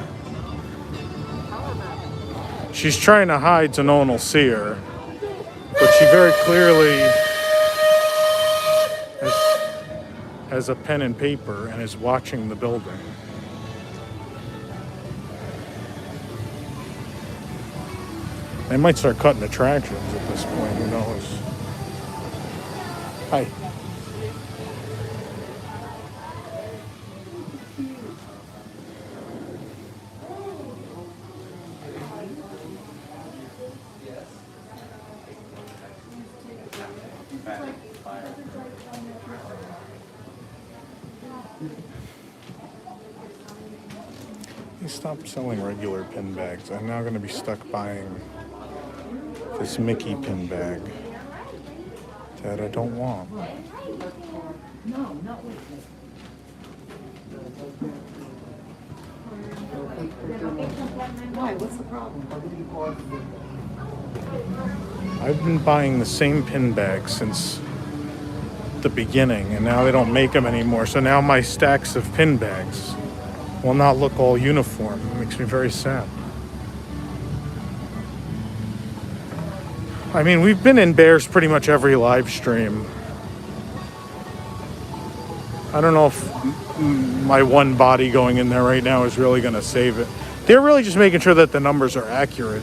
She's trying to hide so no one will see her, but she very clearly has a pen and paper and is watching the building. They might start cutting attractions at this point, who knows? Hi. They stopped selling regular pin bags. I'm now going to be stuck buying this Mickey pin bag that I don't want. Why? What's the problem? I've been buying the same pin bag since the beginning, and now they don't make them anymore. So now my stacks of pin bags will not look all uniform. It makes me very sad. I mean, we've been in Bears pretty much every live stream. I don't know if my one body going in there right now is really going to save it. They're really just making sure that the numbers are accurate.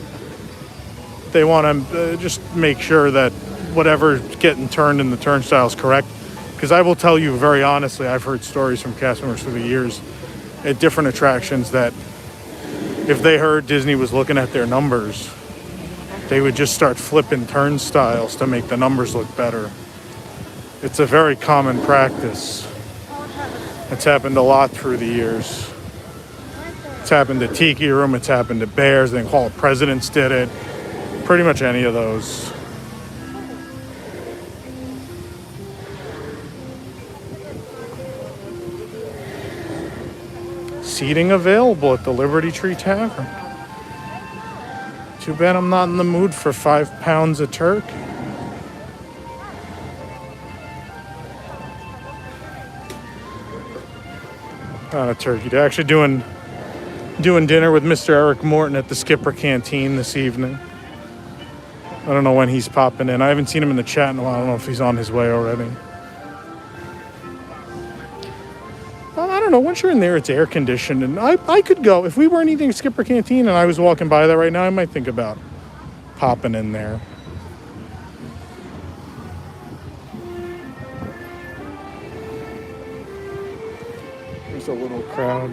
They want to just make sure that whatever's getting turned in the turnstile is correct. Because I will tell you very honestly, I've heard stories from cast members through the years at different attractions that if they heard Disney was looking at their numbers, they would just start flipping turnstiles to make the numbers look better. It's a very common practice. It's happened a lot through the years. It's happened to Tiki Room, it's happened to Bears, then Hall of Presidents did it. Pretty much any of those. Seating available at the Liberty Tree Tavern. Too bad I'm not in the mood for 5 pounds of turkey. Not a turkey. They're actually doing dinner with Mr. Eric Morton at the Skipper Canteen this evening. I don't know when he's popping in. I haven't seen him in the chat in a while. I don't know if he's on his way already. I don't know. Once you're in there, it's air conditioned. And I could go. If we weren't eating at Skipper Canteen and I was walking by that right now, I might think about popping in there. There's a little crowd.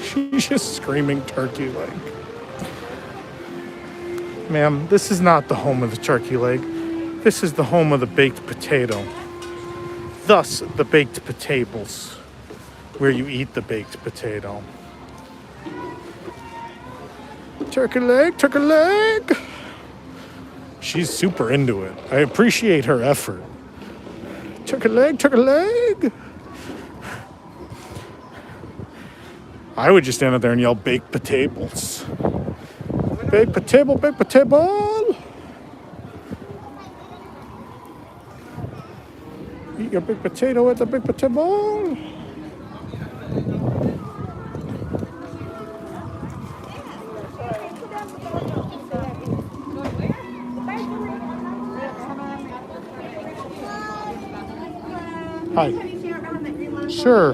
She's just screaming turkey leg. Ma'am, this is not the home of the turkey leg. This is the home of the baked potato. Thus, the baked potatoes, where you eat the baked potato. Turkey leg, turkey leg. She's super into it. I appreciate her effort. Turkey leg, turkey leg. I would just stand up there and yell baked potatoes. Baked potato, baked potato. Eat your big potato at the big potato. Hi. Sure.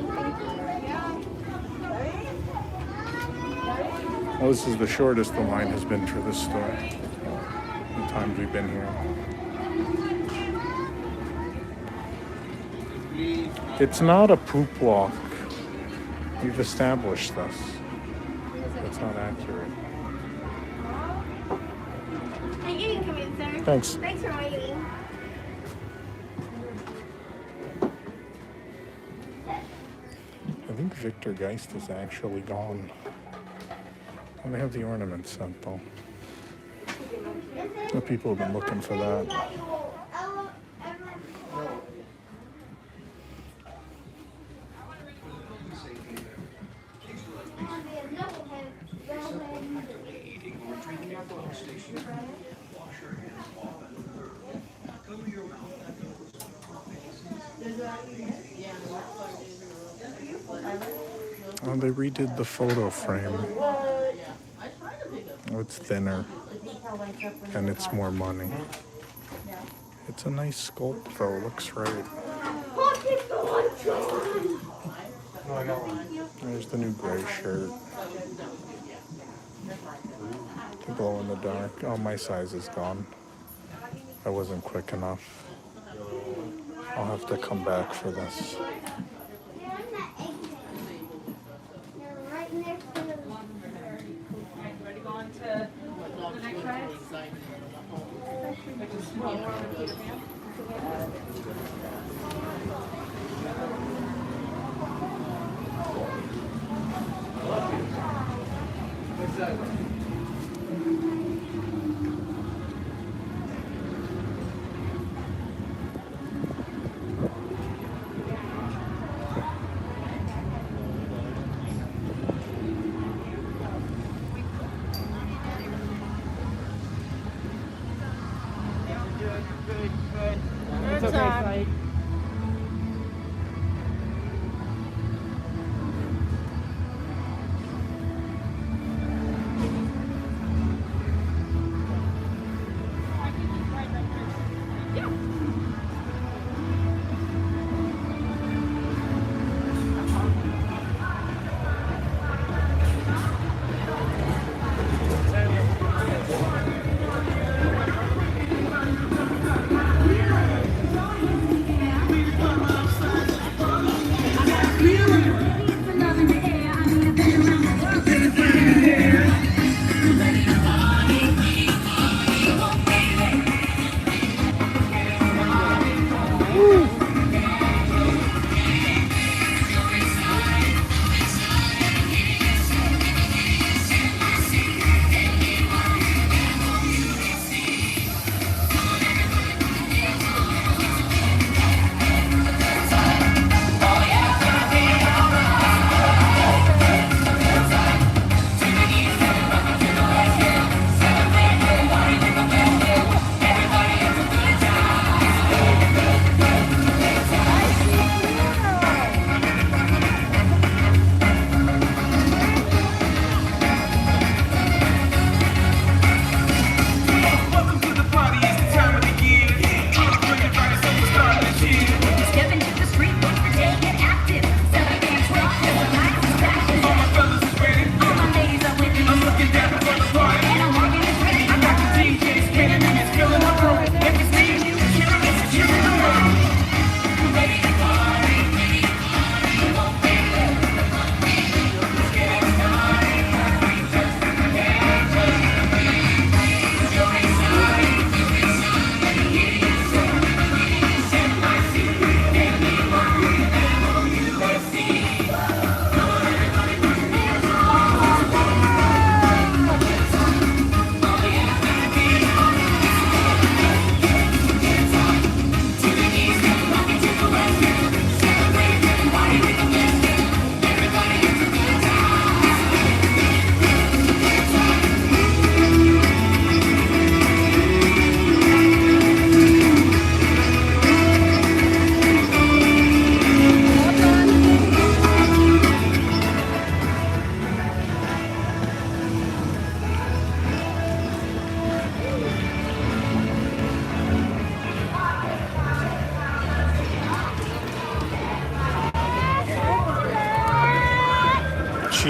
Well, this is the shortest the line has been for this store. The times we've been here. It's not a poop walk. We've established this. That's not accurate. Hey, you can come in, sir. Thanks. Thanks for waiting. I think Victor Geist is actually gone. And they have the ornament set though. The people have been looking for that. Oh, they redid the photo frame. Oh, it's thinner. And it's more money. It's a nice sculpt though, looks right. There's the new gray shirt. The glow in the dark. Oh, my size is gone. I wasn't quick enough. I'll have to come back for this.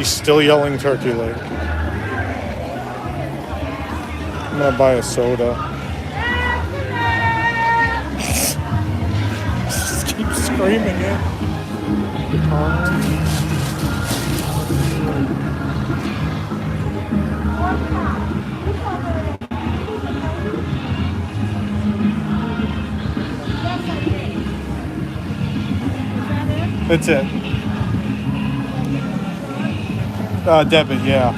He's still yelling turkey leg. I'm gonna buy a soda. Just keep screaming it. That's it. Debit, yeah.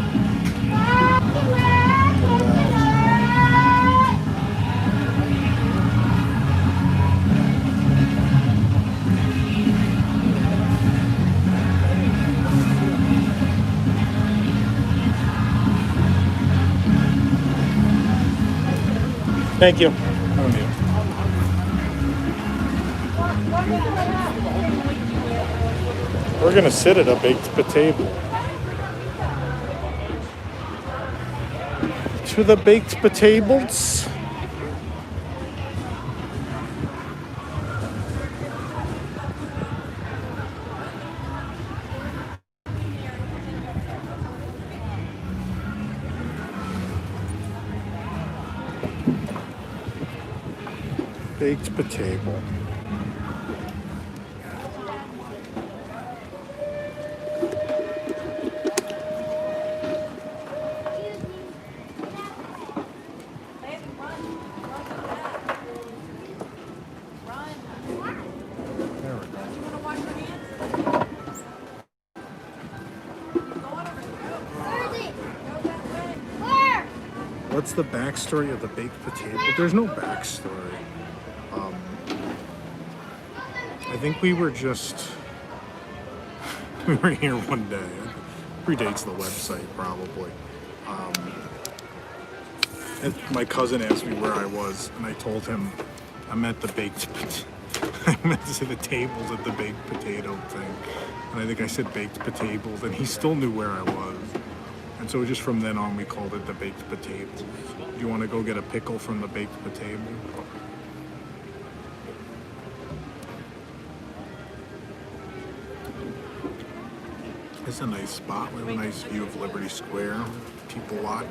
Thank you. I don't need it. We're gonna sit at a baked potato. To the baked potatoes. Baked potato. What's the backstory of the baked potato? There's no backstory. I think we were here one day. It predates the website probably. And my cousin asked me where I was, and I told him I'm at the I'm at the tables at the baked potato thing. And I think I said baked potatoes, and he still knew where I was. And so just from then on, we called it the baked potato. Do you want to go get a pickle from the baked potato? It's a nice spot. We have a nice view of Liberty Square. People watch.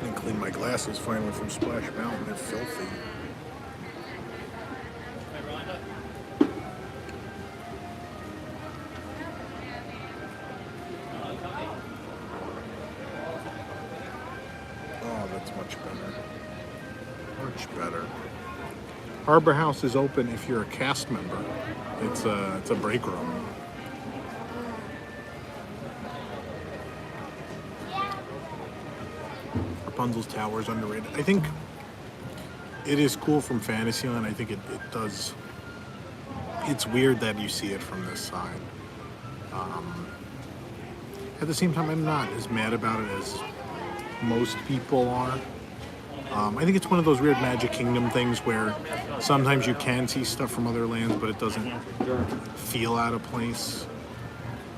I cleaned my glasses finally from Splash Mountain. They're filthy. Harbor House is open if you're a cast member. It's a break room. Rapunzel's Tower is underrated. I think it is cool from Fantasyland. I think it does. It's weird that you see it from this side. At the same time, I'm not as mad about it as most people are. I think it's one of those weird Magic Kingdom things where sometimes you can see stuff from other lands, but it doesn't feel out of place.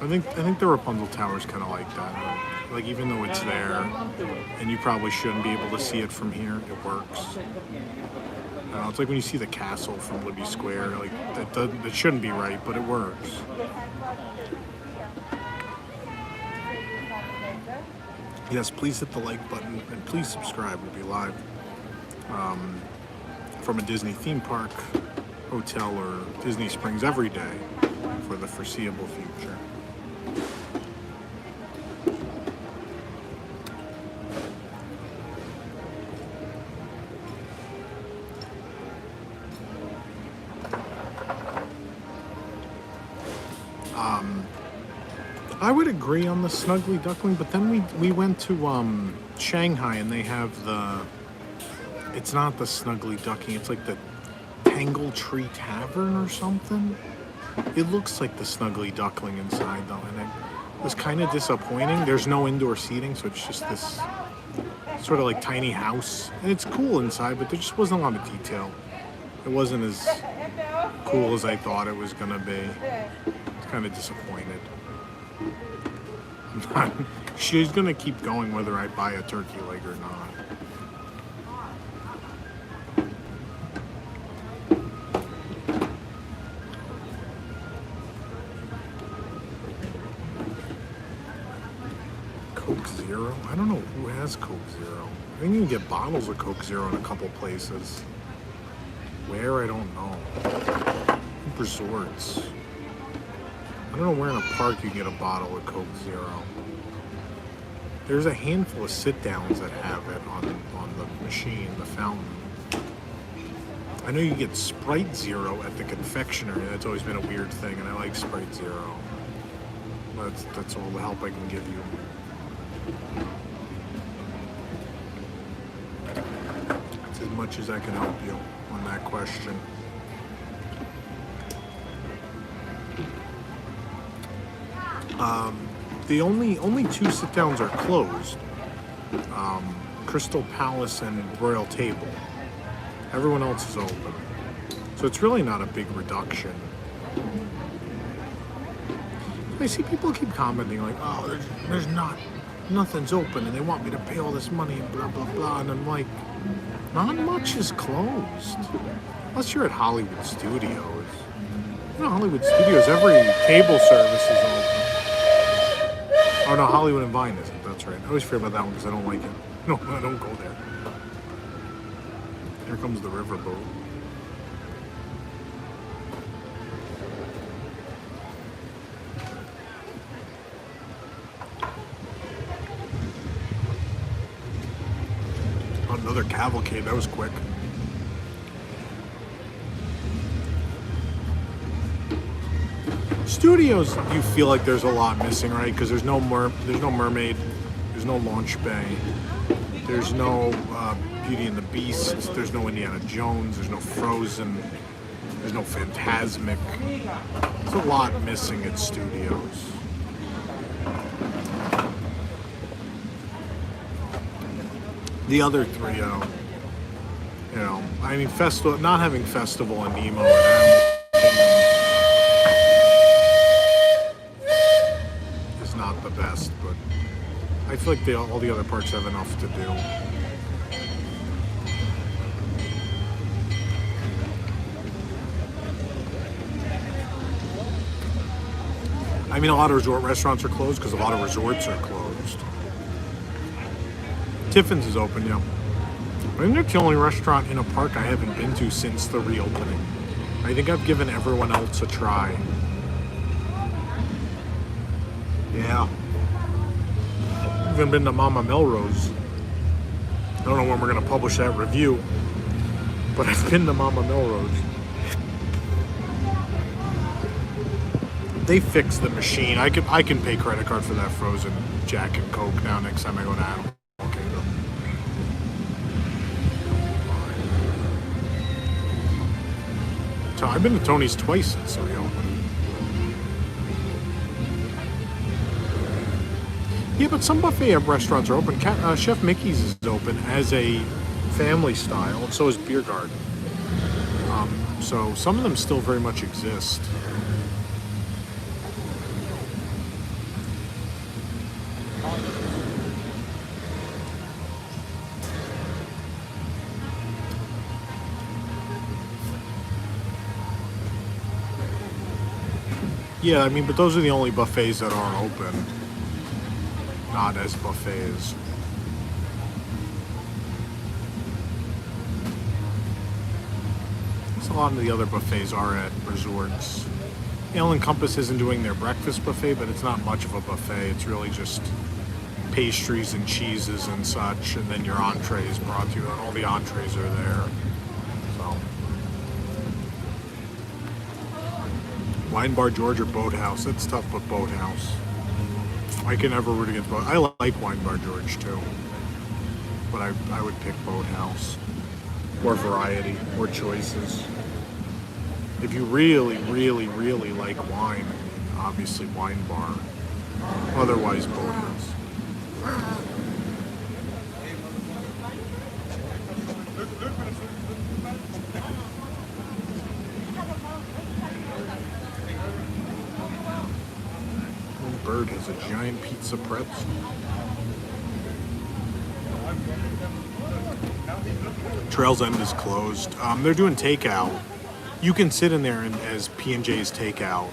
I think the Rapunzel Tower is kind of like that. Like, even though it's there, and you probably shouldn't be able to see it from here, it works. It's like when you see the castle from Libby Square. Like, that shouldn't be right, but it works. Yes, please hit the like button and please subscribe. We'll be live from a Disney theme park, hotel, or Disney Springs every day for the foreseeable future. I would agree on the Snuggly Duckling, but then we went to Shanghai, and they have it's not the Snuggly Duckling, it's like the Tangle Tree Tavern or something. It looks like the Snuggly Duckling inside though, and it was kind of disappointing. There's no indoor seating, so it's just this sort of like tiny house, and it's cool inside, but there just wasn't a lot of detail. It wasn't as cool as I thought it was gonna be. It's kind of disappointed. She's gonna keep going whether I buy a turkey leg or not. Coke Zero? I don't know who has Coke Zero. I think you can get bottles of Coke Zero in a couple places. Where? I don't know. Resorts. I don't know where in a park you can get a bottle of Coke Zero. There's a handful of sit-downs that have it on the machine, the fountain. I know you get Sprite Zero at the confectionery. That's always been a weird thing, and I like Sprite Zero. That's all the help I can give you. That's as much as I can help you on that question. The only two sit-downs are closed. Crystal Palace and Royal Table. Everyone else is open. So it's really not a big reduction. I see people keep commenting like, oh, there's nothing's open and they want me to pay all this money and blah, blah, blah. And I'm like, not much is closed. Unless you're at Hollywood Studios. You know, Hollywood Studios, every cable service is open. Oh no, Hollywood and Vine isn't. That's right. I always fear about that one because I don't like it. No, I don't go there. Here comes the riverboat. Another cavalcade. That was quick. Studios, you feel like there's a lot missing, right? Because there's no mermaid, there's no launch bay, there's no Beauty and the Beast, there's no Indiana Jones, there's no Frozen, there's no Fantasmic. There's a lot missing at studios. The other three, I mean, festival, not having Festival and Nemo is not the best, but I feel like all the other parks have enough to do. I mean, a lot of resort restaurants are closed because a lot of resorts are closed. Tiffin's is open, yeah. I think it's the only restaurant in a park I haven't been to since the reopening. I think I've given everyone else a try. Yeah. I've even been to Mama Melrose. I don't know when we're going to publish that review, but I've been to Mama Melrose. They fixed the machine. I can pay credit card for that frozen Jack and Coke now next time I go to Animal Kingdom. So I've been to Tony's twice since the reopening. Yeah, but some buffet restaurants are open. Chef Mickey's is open as a family style, and so is Beer Garden. So some of them still very much exist. Yeah, I mean, but those are the only buffets that are open. Not as buffets. So a lot of the other buffets are at resorts. Ale and Compass isn't doing their breakfast buffet, but it's not much of a buffet. It's really just pastries and cheeses and such, and then your entrees brought to you, and all the entrees are there. So. Wine Bar George or Boathouse? That's tough, but Boathouse. I can never root against Boathouse. I like Wine Bar George too, but I would pick Boathouse. More variety, more choices. If you really, really, really like wine, obviously Wine Bar. Otherwise, Boathouse. Bird has a giant pizza pretzel. Trails End is closed. They're doing takeout. You can sit in there as P&J's takeout.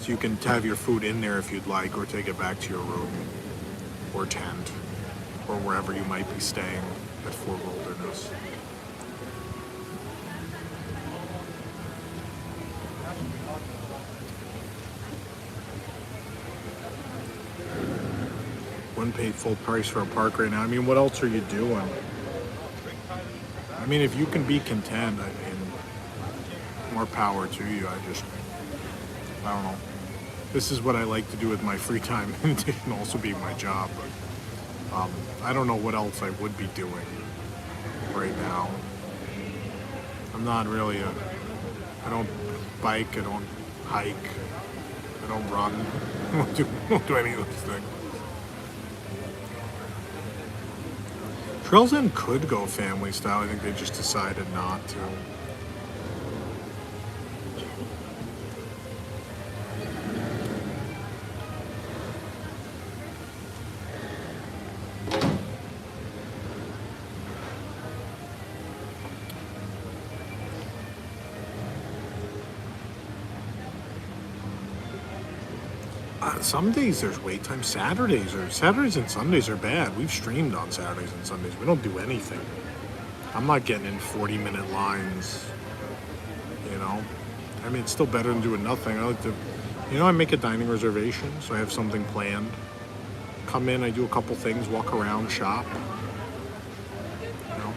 So you can have your food in there if you'd like, or take it back to your room. or tent, or wherever you might be staying at Fort Wilderness. Wouldn't pay full price for a park right now. I mean, what else are you doing? I mean, if you can be content, I mean, more power to you. I don't know. This is what I like to do with my free time, in addition to also being my job. But I don't know what else I would be doing right now. I'm not really I don't bike, I don't hike, I don't run. I don't do any of those things. Trails End could go family style. I think they just decided not to. Some days there's wait time. Saturdays and Sundays are bad. We've streamed on Saturdays and Sundays. We don't do anything. I'm not getting in 40-minute lines. You know, I mean, it's still better than doing nothing. I like to, I make a dining reservation, so I have something planned. Come in, I do a couple things, walk around, shop. You know,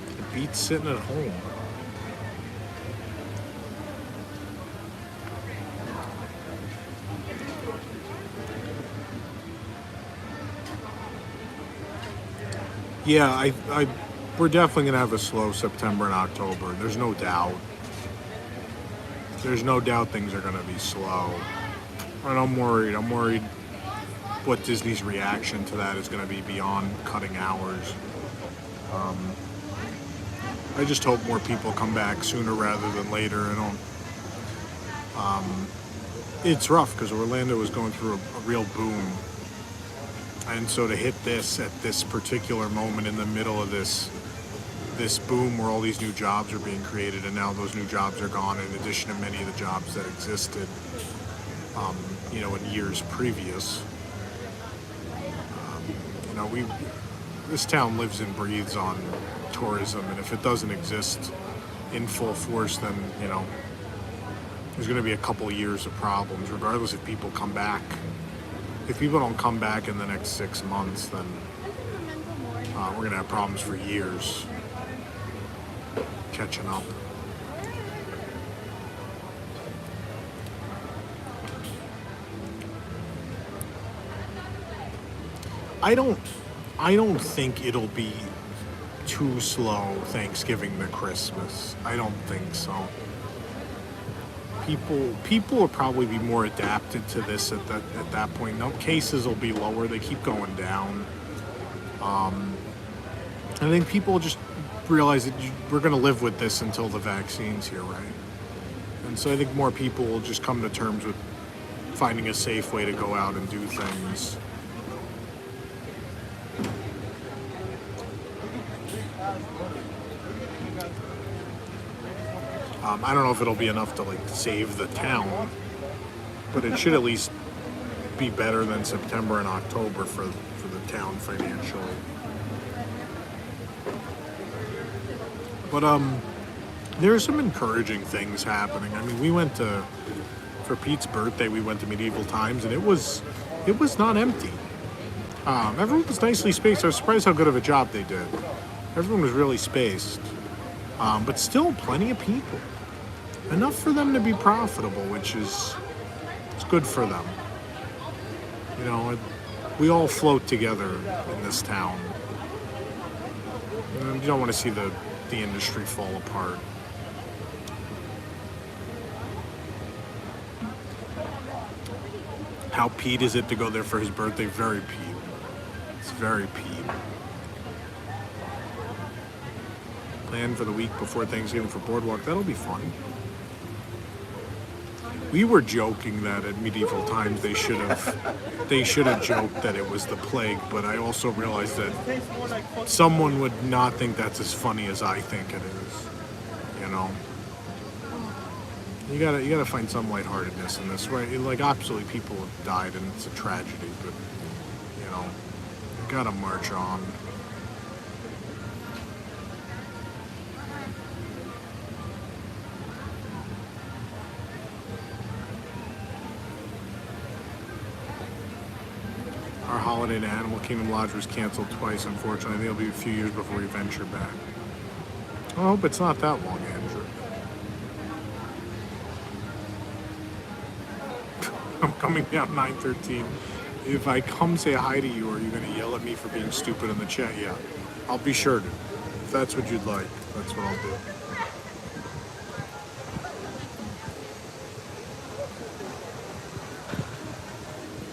it beats sitting at home. Yeah, we're definitely going to have a slow September and October. There's no doubt. There's no doubt things are going to be slow. And I'm worried. I'm worried what Disney's reaction to that is going to be beyond cutting hours. I just hope more people come back sooner rather than later. It's rough because Orlando is going through a real boom. And so to hit this at this particular moment in the middle of this boom where all these new jobs are being created and now those new jobs are gone in addition to many of the jobs that existed, in years previous. This town lives and breathes on tourism, and if it doesn't exist in full force, then, there's going to be a couple of years of problems, regardless if people come back. If people don't come back in the next 6 months, then we're going to have problems for years catching up. I don't think it'll be too slow Thanksgiving to Christmas. I don't think so. People will probably be more adapted to this at that point. No, cases will be lower. They keep going down. I think people just realize that we're going to live with this until the vaccine's here, right? And so I think more people will just come to terms with finding a safe way to go out and do things. I don't know if it'll be enough to save the town, but it should at least be better than September and October for the town financially. But there are some encouraging things happening. I mean, for Pete's birthday, we went to Medieval Times, and it was not empty. Everyone was nicely spaced. I was surprised how good of a job they did. Everyone was really spaced. But still plenty of people. Enough for them to be profitable, which is good for them. We all float together in this town. You don't want to see the industry fall apart. How Pete is it to go there for his birthday? Very Pete. It's very Pete. Plan for the week before Thanksgiving for Boardwalk. That'll be fun. We were joking that at Medieval Times they should have joked that it was the plague, but I also realized that someone would not think that's as funny as I think it is. You gotta find some lightheartedness in this, right? Absolutely, people have died and it's a tragedy, but know, you gotta march on. Our holiday to Animal Kingdom Lodge was canceled twice, unfortunately. It'll be a few years before we venture back. I hope it's not that long, Andrew. I'm coming down 9:13. If I come say hi to you, are you going to yell at me for being stupid in the chat? Yeah, I'll be sure to. If that's what you'd like, that's what I'll do.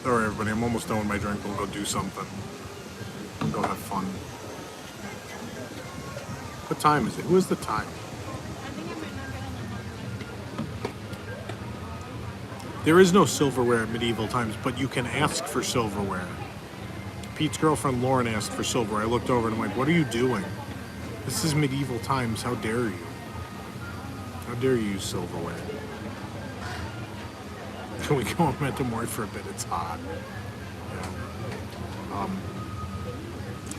All right, everybody, I'm almost done with my drink. We'll go do something. We'll go have fun. What time is it? Who is the time? There is no silverware at medieval times, but you can ask for silverware. Pete's girlfriend Lauren asked for silverware. I looked over and I'm like, what are you doing? This is medieval times. How dare you? How dare you use silverware? Can we go on Metamorph for a bit? It's hot. Yeah.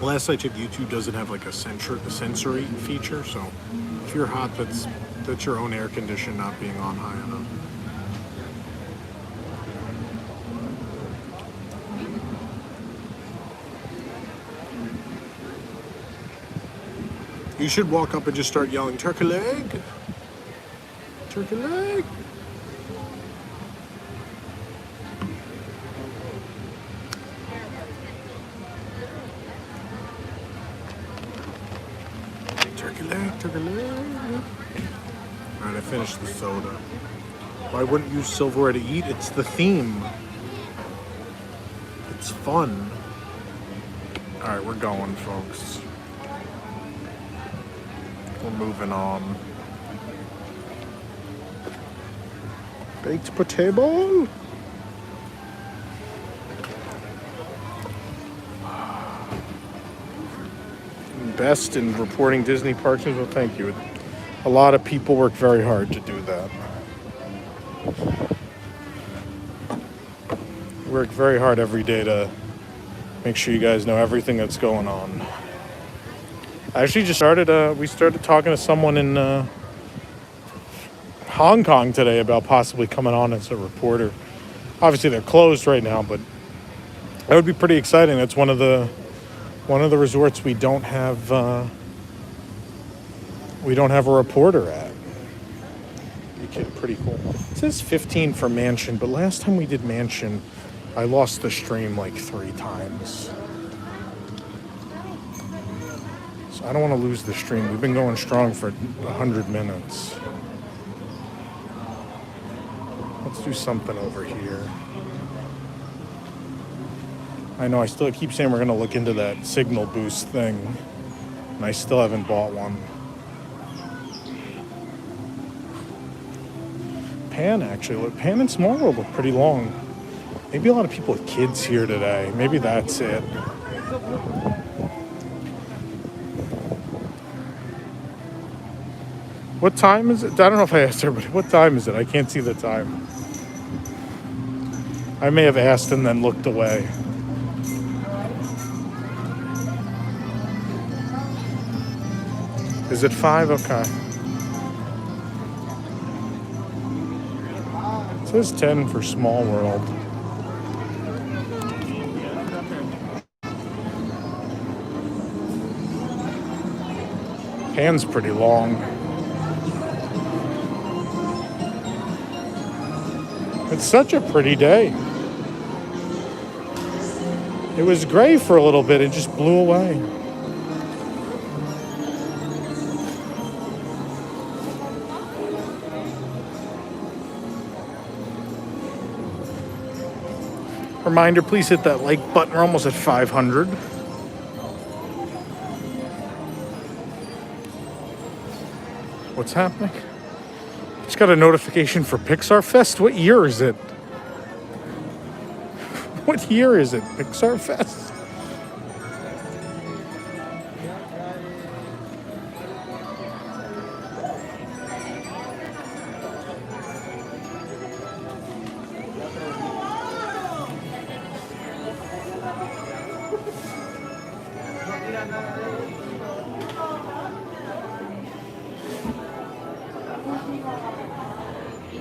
Last I checked, YouTube doesn't have like a sensory feature, so if you're hot, that's your own air condition not being on high enough. You should walk up and just start yelling, turkey leg! Turkey leg! Turkey leg, turkey leg. Alright, I finished the soda. Why wouldn't you use silverware to eat? It's the theme. It's fun. Alright, we're going, folks. We're moving on. Baked potato. Best in reporting Disney parks. Well, thank you. A lot of people work very hard to do that. Work very hard every day to make sure you guys know everything that's going on. I actually just we started talking to someone in Hong Kong today about possibly coming on as a reporter. Obviously they're closed right now, but that would be pretty exciting. That's one of the resorts we don't have a reporter at. Pretty cool. It says 15 for Mansion, but last time we did Mansion, I lost the stream like 3 times. I don't want to lose the stream. We've been going strong for 100 minutes. Let's do something over here. I know I still keep saying we're going to look into that signal boost thing, and I still haven't bought one. Pan and Small World look pretty long. Maybe a lot of people with kids here today. Maybe that's it. What time is it? I don't know if I asked everybody. What time is it? I can't see the time. I may have asked and then looked away. Is it 5? Okay. It says 10 for Small World. Pan's pretty long. It's such a pretty day. It was gray for a little bit, it just blew away. Reminder, please hit that like button. We're almost at 500. What's happening? Just got a notification for Pixar Fest. What year is it? What year is it? Pixar Fest? Do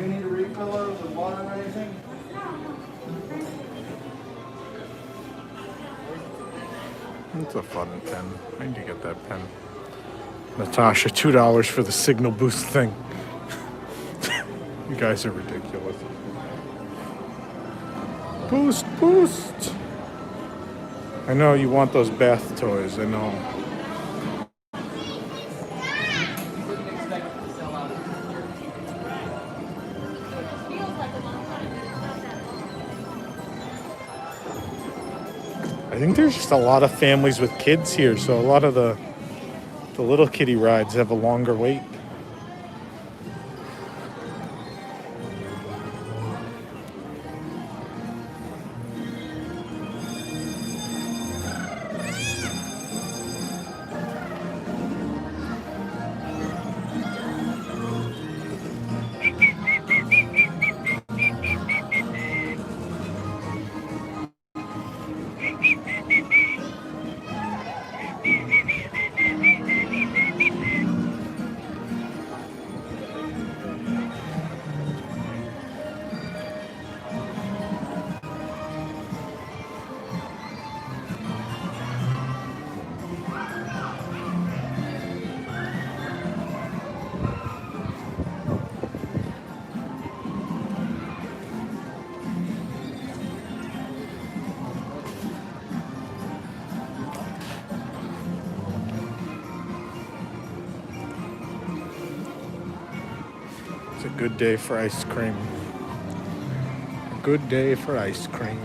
you need a refill of the water or anything? It's a fun pen. I need to get that pen. Natasha, $2 for the signal boost thing. You guys are ridiculous. Boost, boost. I know you want those bath toys, I know. I think there's just a lot of families with kids here, so a lot of the little kiddie rides have a longer wait. A good day for ice cream. A good day for ice cream.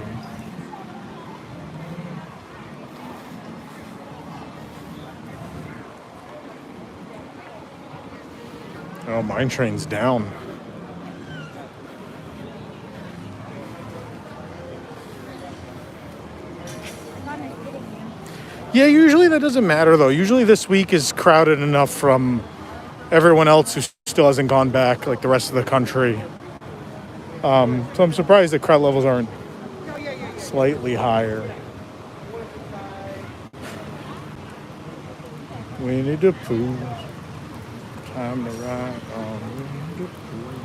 Oh, mine train's down. Yeah, usually that doesn't matter though. Usually this week is crowded enough from everyone else who still hasn't gone back, like the rest of the country. So I'm surprised the crowd levels aren't slightly higher. Winnie the Pooh, time to ride on Winnie the Pooh.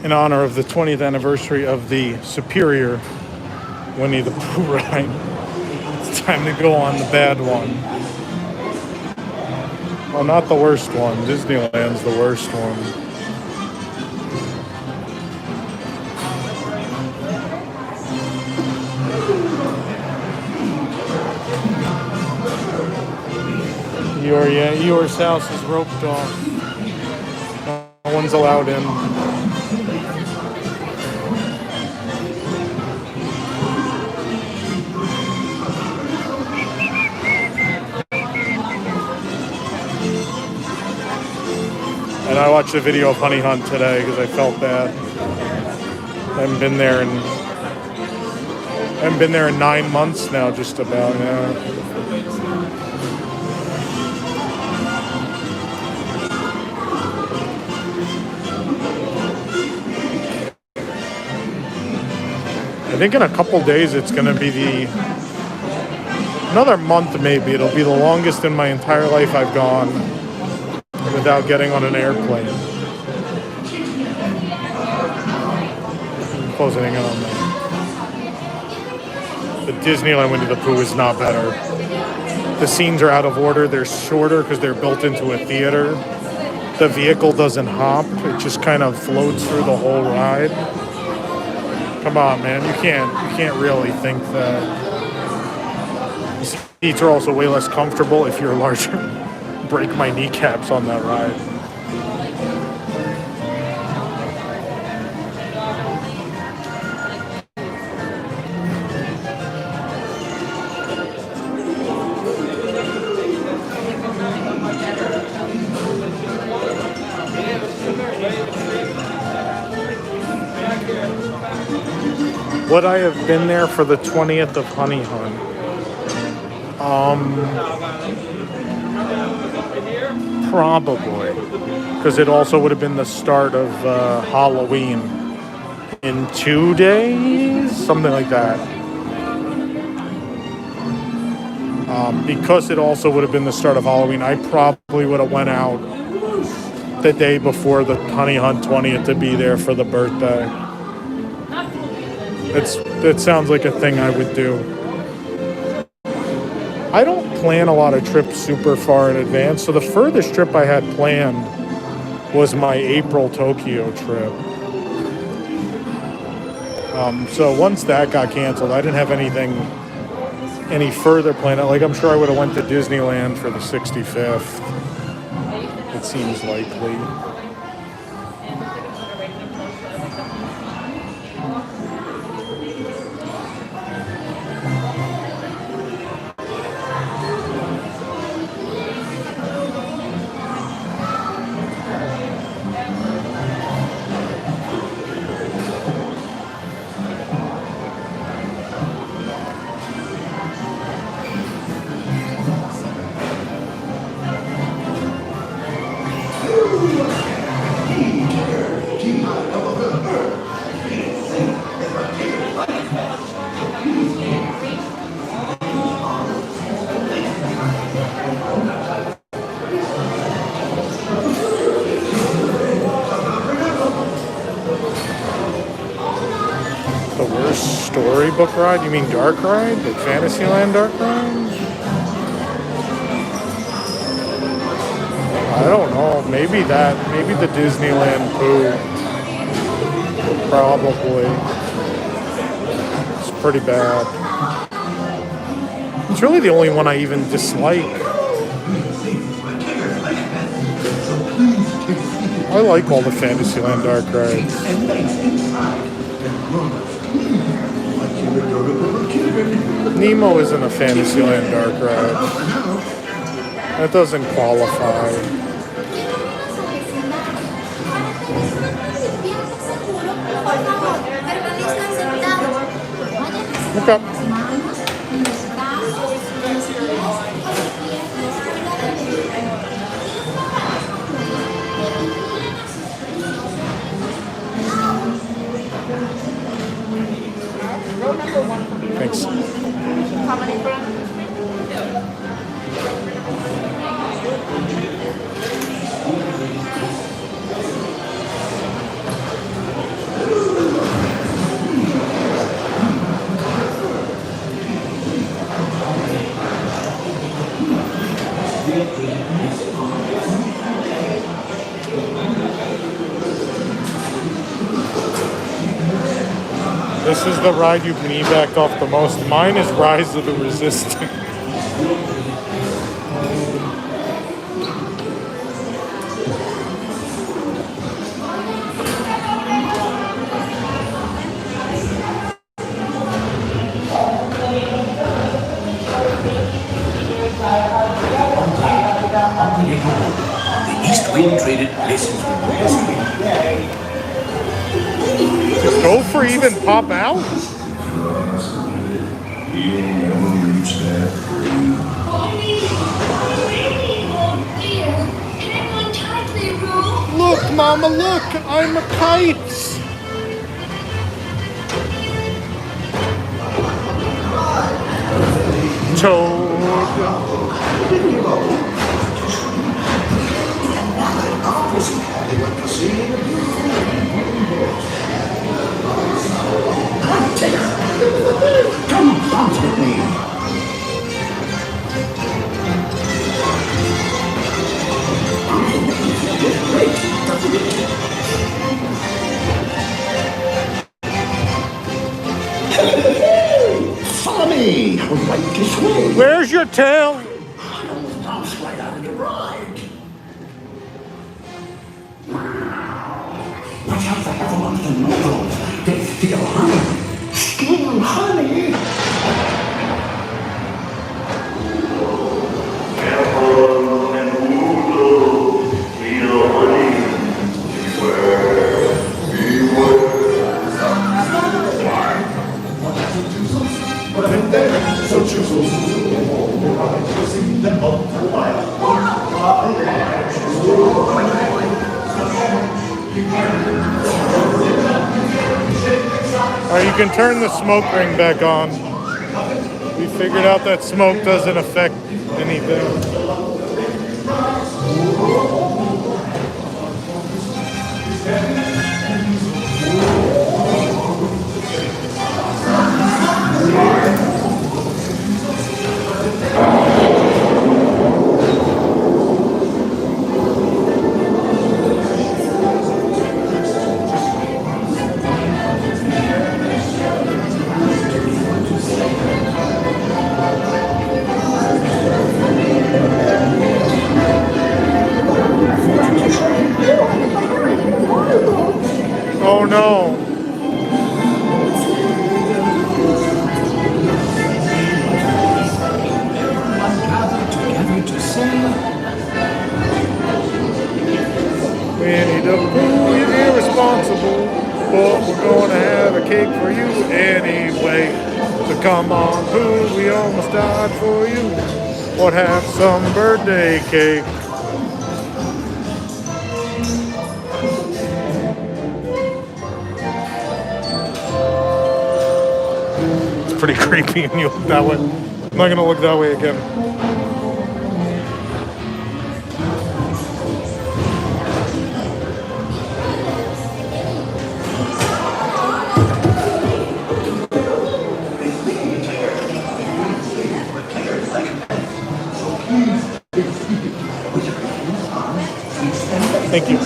In honor of the 20th anniversary of the Superior Winnie the Pooh ride, it's time to go on the bad one. Well, not the worst one. Disneyland's the worst one. Eeyore's house is roped off. No one's allowed in. And I watched a video of Honey Hunt today because I felt bad. I haven't been there in 9 months now, just about. Yeah. I think in a couple days it's going to be another month maybe. It'll be the longest in my entire life I've gone without getting on an airplane. Closing in on that. The Disneyland Winnie the Pooh is not better. The scenes are out of order. They're shorter because they're built into a theater. The vehicle doesn't hop. It just kind of floats through the whole ride. Come on, man. You can't really think that. The seats are also way less comfortable if you're larger. Break my kneecaps on that ride. Would I have been there for the 20th of Honey Hunt? Probably. Because it also would have been the start of Halloween in 2 days? Something like that. Because it also would have been the start of Halloween, I probably would have went out the day before the Honey Hunt 20th to be there for the birthday. That sounds like a thing I would do. I don't plan a lot of trips super far in advance, so the furthest trip I had planned was my April Tokyo trip. So once that got canceled, I didn't have any further planned. Like, I'm sure I would have went to Disneyland for the 65th. It seems likely. Storybook ride? You mean dark ride? The Fantasyland dark ride? I don't know. Maybe the Disneyland Pooh. Probably. It's pretty bad. It's really the only one I even dislike. I like all the Fantasyland dark rides. Nemo isn't a Fantasyland dark ride. That doesn't qualify. Okay. Thanks. This is the ride you've knee backed off the most. Mine is Rise of the Resistance. The East Wind traded lessons with the West Wind. Does Gopher even pop out? Look, Mama, look! I'm a kite! Toad! Come dance with me. Follow me. Right this way. Where's your tail? Bounce right out of the ride. Watch out for everyone's tomatoes. They steal honey. Steal honey? Careful and Oodle, steal honey. Beware, beware. Alright, you can turn the smoke ring back on. We figured out that smoke doesn't affect anything. Oh no. Winnie the Pooh, you're irresponsible, but we're gonna have a cake for you anyway. So come on, Pooh, we almost died for you. What, have some birthday cake? It's pretty creepy when you look that way. I'm not gonna look that way again. Thank you.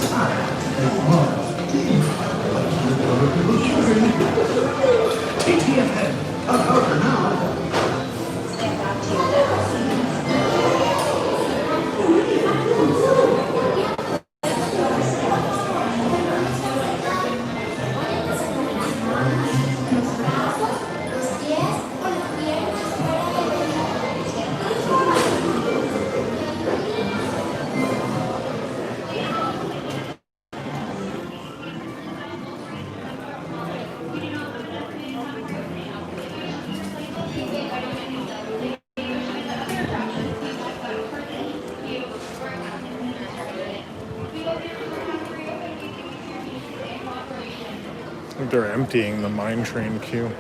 I think they're emptying the mine train queue.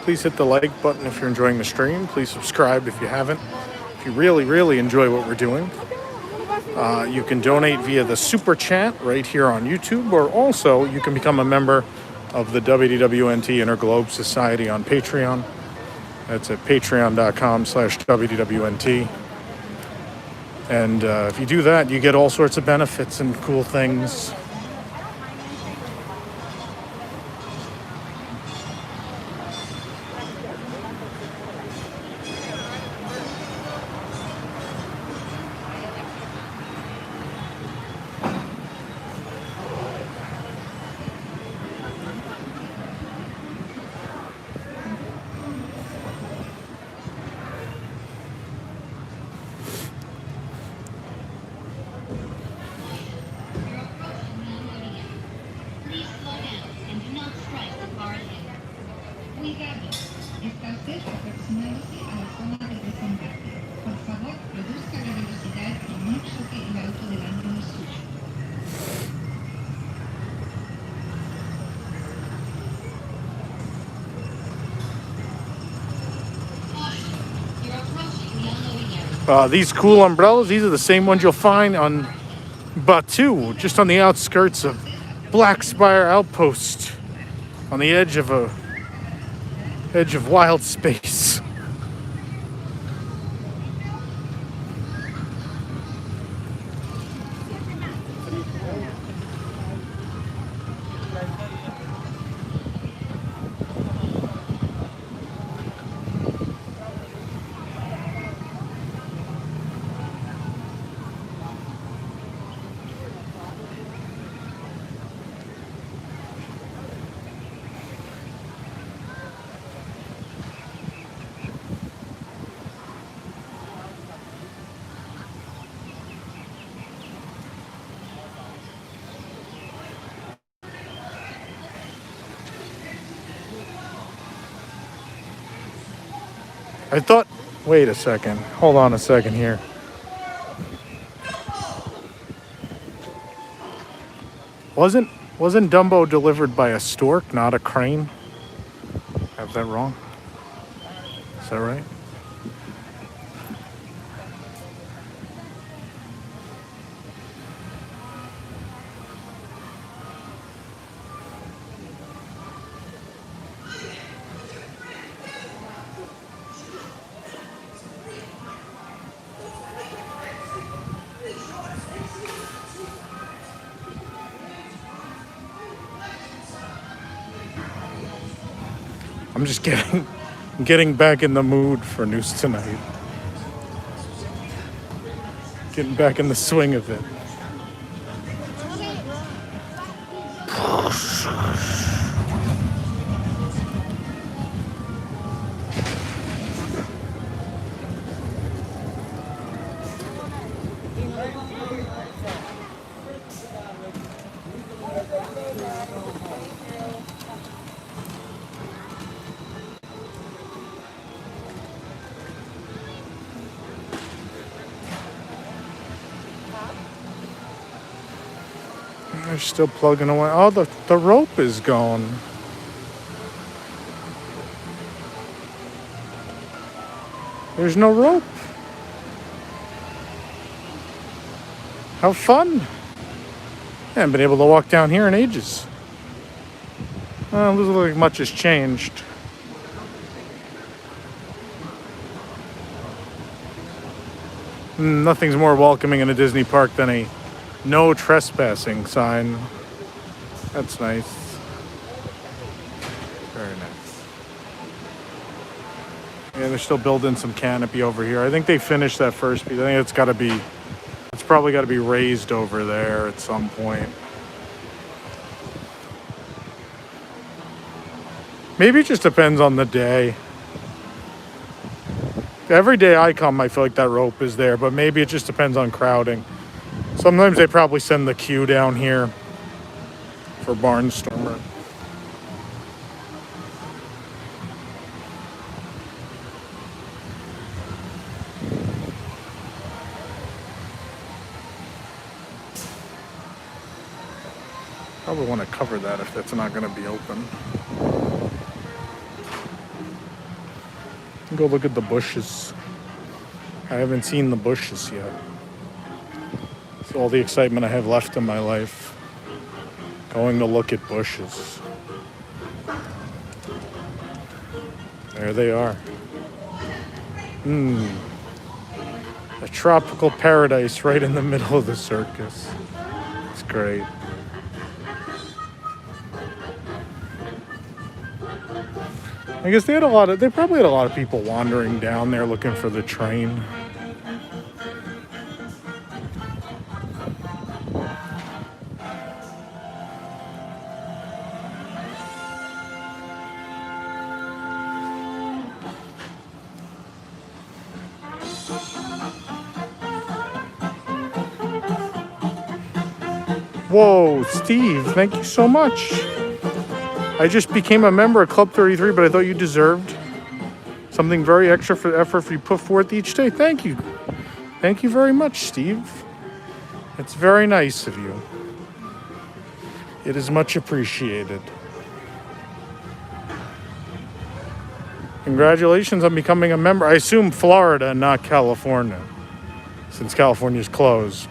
Please hit the like button if you're enjoying the stream. Please subscribe if you haven't. If you really enjoy what we're doing, you can donate via the super chat right here on YouTube, or also you can become a member of the WDWNT Interglobe Society on Patreon. That's at patreon.com/WDWNT. And if you do that, you get all sorts of benefits and cool things. These cool umbrellas, these are the same ones you'll find on Batu, just on the outskirts of Black Spire Outpost, on the edge of wild space. I thought, wait a second. Hold on a second here. Wasn't Dumbo delivered by a stork, not a crane? I have that wrong? Is that right? I'm just getting back in the mood for News Tonight. Getting back in the swing of it. They're still plugging away. Oh, the rope is gone. There's no rope. How fun. I haven't been able to walk down here in ages. Well, it doesn't look like much has changed. Nothing's more welcoming in a Disney park than a no trespassing sign. That's nice. Very nice. Yeah, they're still building some canopy over here. I think they finished that first piece. I think it's probably got to be raised over there at some point. Maybe it just depends on the day. Every day I come, I feel like that rope is there, but maybe it just depends on crowding. Sometimes they probably send the queue down here for Barnstormer. Probably want to cover that if that's not going to be open. Go look at the bushes. I haven't seen the bushes yet. It's all the excitement I have left in my life. Going to look at bushes. There they are. A tropical paradise right in the middle of the circus. It's great. I guess they probably had a lot of people wandering down there looking for the train. Whoa, Steve, thank you so much. I just became a member of Club 33, but I thought you deserved something very extra for the effort you put forth each day. Thank you. Thank you very much, Steve. It's very nice of you. It is much appreciated. Congratulations on becoming a member. I assume Florida and not California, since California's closed.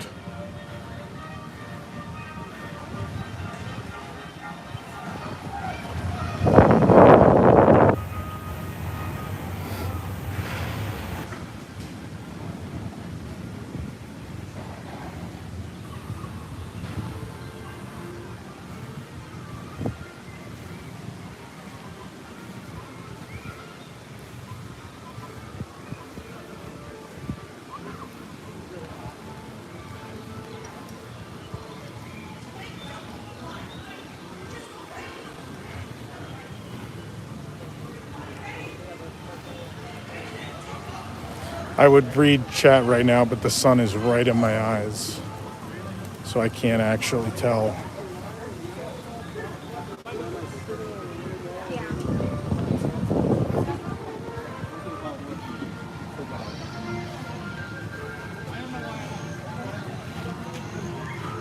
I would read chat right now, but the sun is right in my eyes, so I can't actually tell.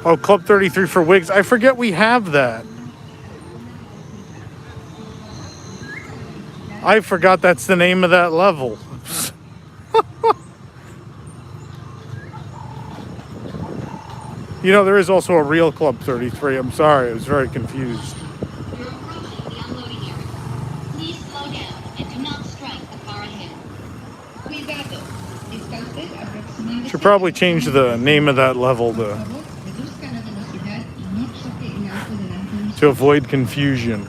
Oh, Club 33 for WIGS. I forget we have that. I forgot that's the name of that level. You know, there is also a real Club 33. I'm sorry, I was very confused. You're approaching the unloading area. Please slow down and do not strike the car ahead. Cuidado. Está usted aproximándose. Should probably change the name of that level to avoid confusion.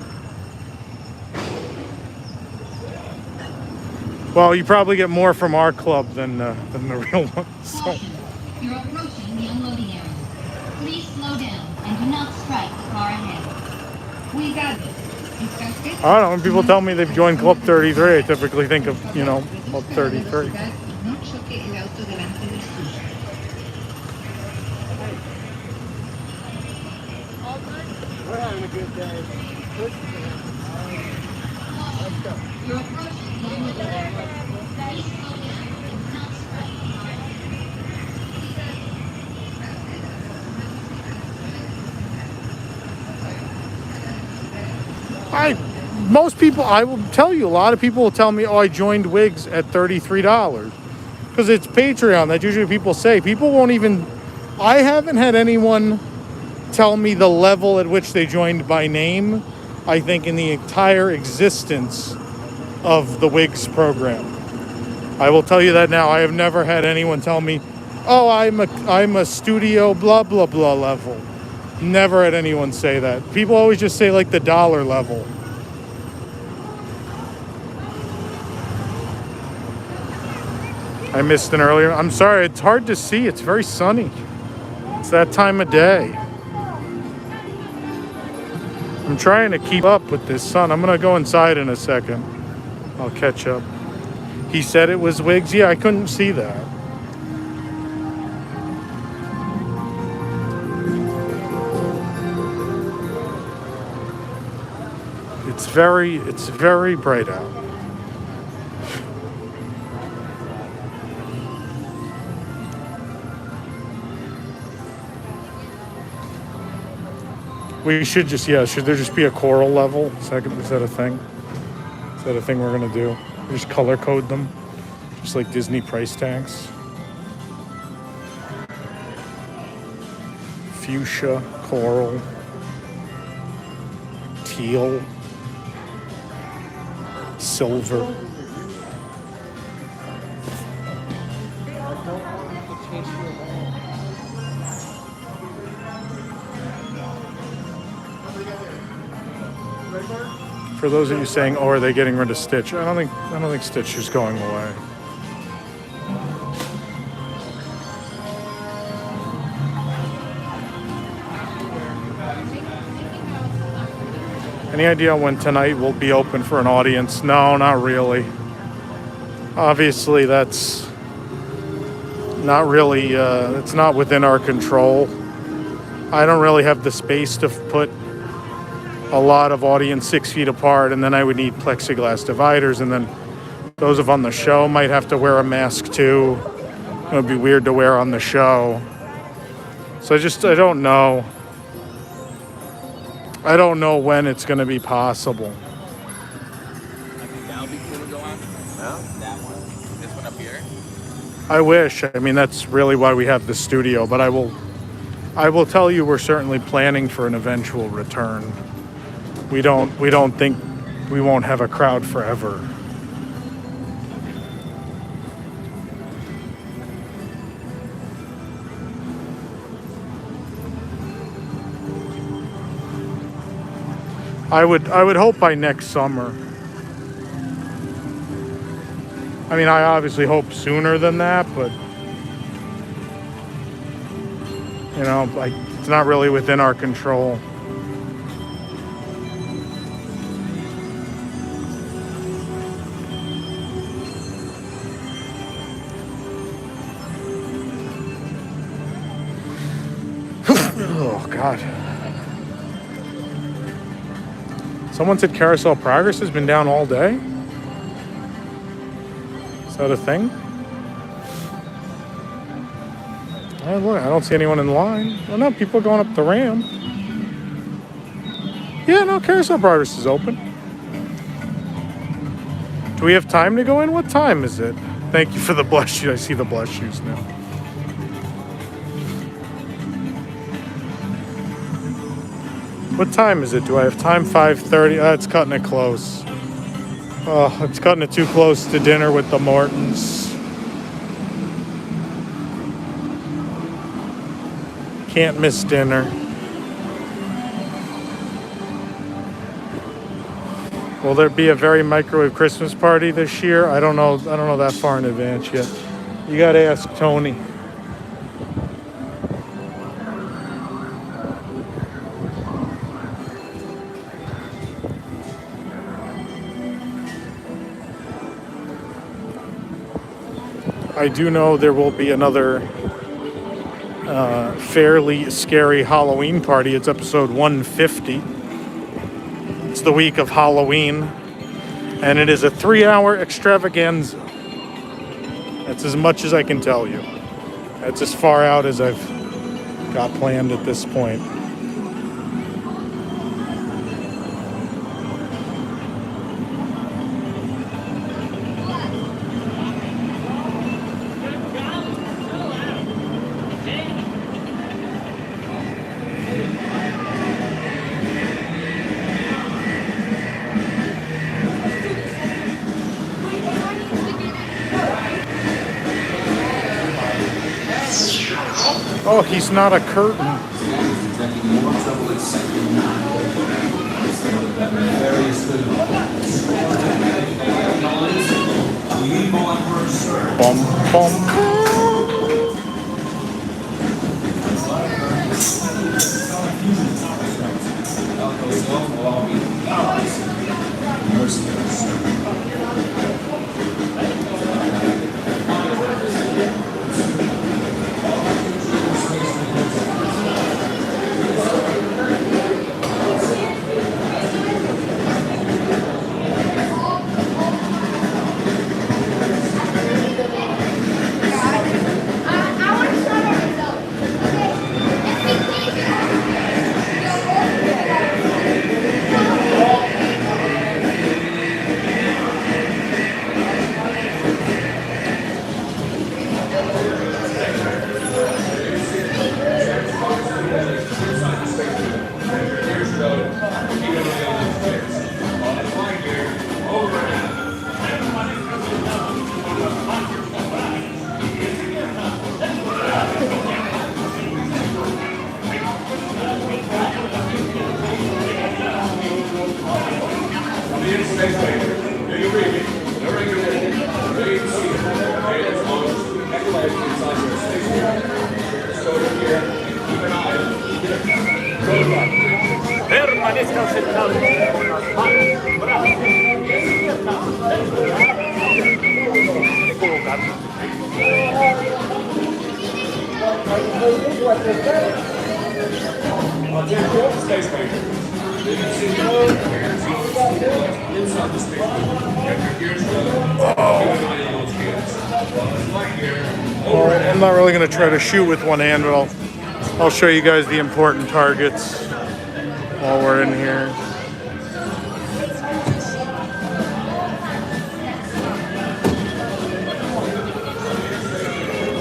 Well, you probably get more from our club than the real one. So. You're approaching the unloading area. Please slow down and do not strike the car ahead. Cuidado. I don't know, when people tell me they've joined Club 33, I typically think of, you know, Club 33. We're having a good day. Let's go. You're approaching the unloading area. Please slow down and do not strike the car ahead. Most people, I will tell you, a lot of people will tell me, oh, I joined WIGS at $33. Because it's Patreon. That's usually what people say. People won't even, I haven't had anyone tell me the level at which they joined by name, I think, in the entire existence of the WIGS program. I will tell you that now. I have never had anyone tell me, oh, I'm a studio blah, blah, blah level. Never had anyone say that. People always just say like the dollar level. I missed an earlier. I'm sorry, it's hard to see. It's very sunny. It's that time of day. I'm trying to keep up with this sun. I'm gonna go inside in a second. I'll catch up. He said it was WIGS. Yeah, I couldn't see that. It's very bright out. We should just, should there just be a choral level? Is that a thing? Is that a thing we're gonna do? Just color code them? Just like Disney price tags? Fuchsia, coral, teal, silver. For those of you saying, "Oh, are they getting rid of Stitch?" I don't think Stitch is going away. Any idea when tonight will be open for an audience? No, not really. Obviously, that's not really. It's not within our control. I don't really have the space to put a lot of audience 6 feet apart, and then I would need plexiglass dividers, and then those of on the show might have to wear a mask too. It would be weird to wear on the show. So I don't know. I don't know when it's going to be possible. That would be cool to go on. No? That one. This one up here. I wish. I mean, that's really why we have the studio, but I will tell you we're certainly planning for an eventual return. We don't think we won't have a crowd forever. I would hope by next summer. I mean, I obviously hope sooner than that, but you know, like, it's not really within our control. Oh, God. Someone said Carousel Progress has been down all day? Is that a thing? Oh, look, I don't see anyone in line. Oh, no, people are going up the ramp. Yeah, no, Carousel Brothers is open. Do we have time to go in? What time is it? Thank you for the blush shoes. I see the blush shoes now. What time is it? Do I have time? 5:30. It's cutting it close. Oh, it's cutting it too close to dinner with the Mortons. Can't miss dinner. Will there be a very microwave Christmas party this year? I don't know. I don't know that far in advance yet. You got to ask Tony. I do know there will be another fairly scary Halloween party. It's episode 150. It's the week of Halloween, and it is a 3-hour extravaganza. That's as much as I can tell you. That's as far out as I've got planned at this point. Oh, he's not a curtain. Bum, bum. Alright, I'm not really going to try to shoot with one hand, but I'll show you guys the important targets while we're in here.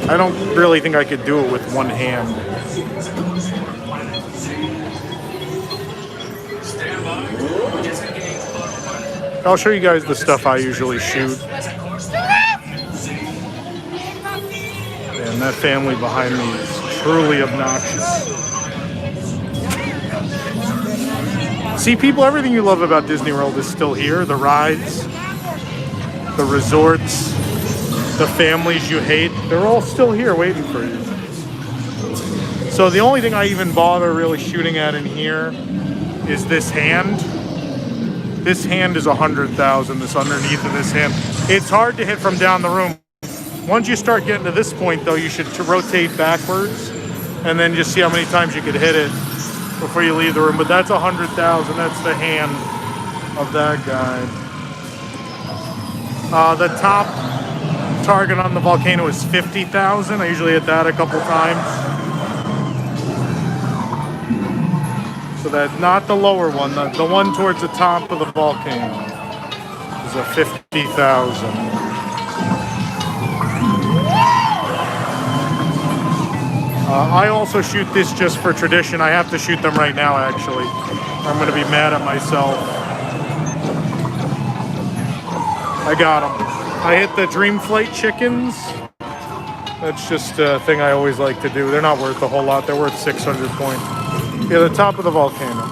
I don't really think I could do it with one hand. I'll show you guys the stuff I usually shoot. And that family behind me is truly obnoxious. See, people, everything you love about Disney World is still here. The rides, the resorts, the families you hate, they're all still here waiting for you. So the only thing I even bother really shooting at in here is this hand. This hand is 100,000, this underneath of this hand. It's hard to hit from down the room. Once you start getting to this point, though, you should rotate backwards and then just see how many times you could hit it before you leave the room. But that's 100,000. That's the hand of that guy. The top target on the volcano is 50,000. I usually hit that a couple times. So that's not the lower one. The one towards the top of the volcano is a 50,000. I also shoot this just for tradition. I have to shoot them right now, actually. I'm going to be mad at myself. I got them. I hit the Dream Flight chickens. That's just a thing I always like to do. They're not worth a whole lot. They're worth 600 points. Yeah, the top of the volcano.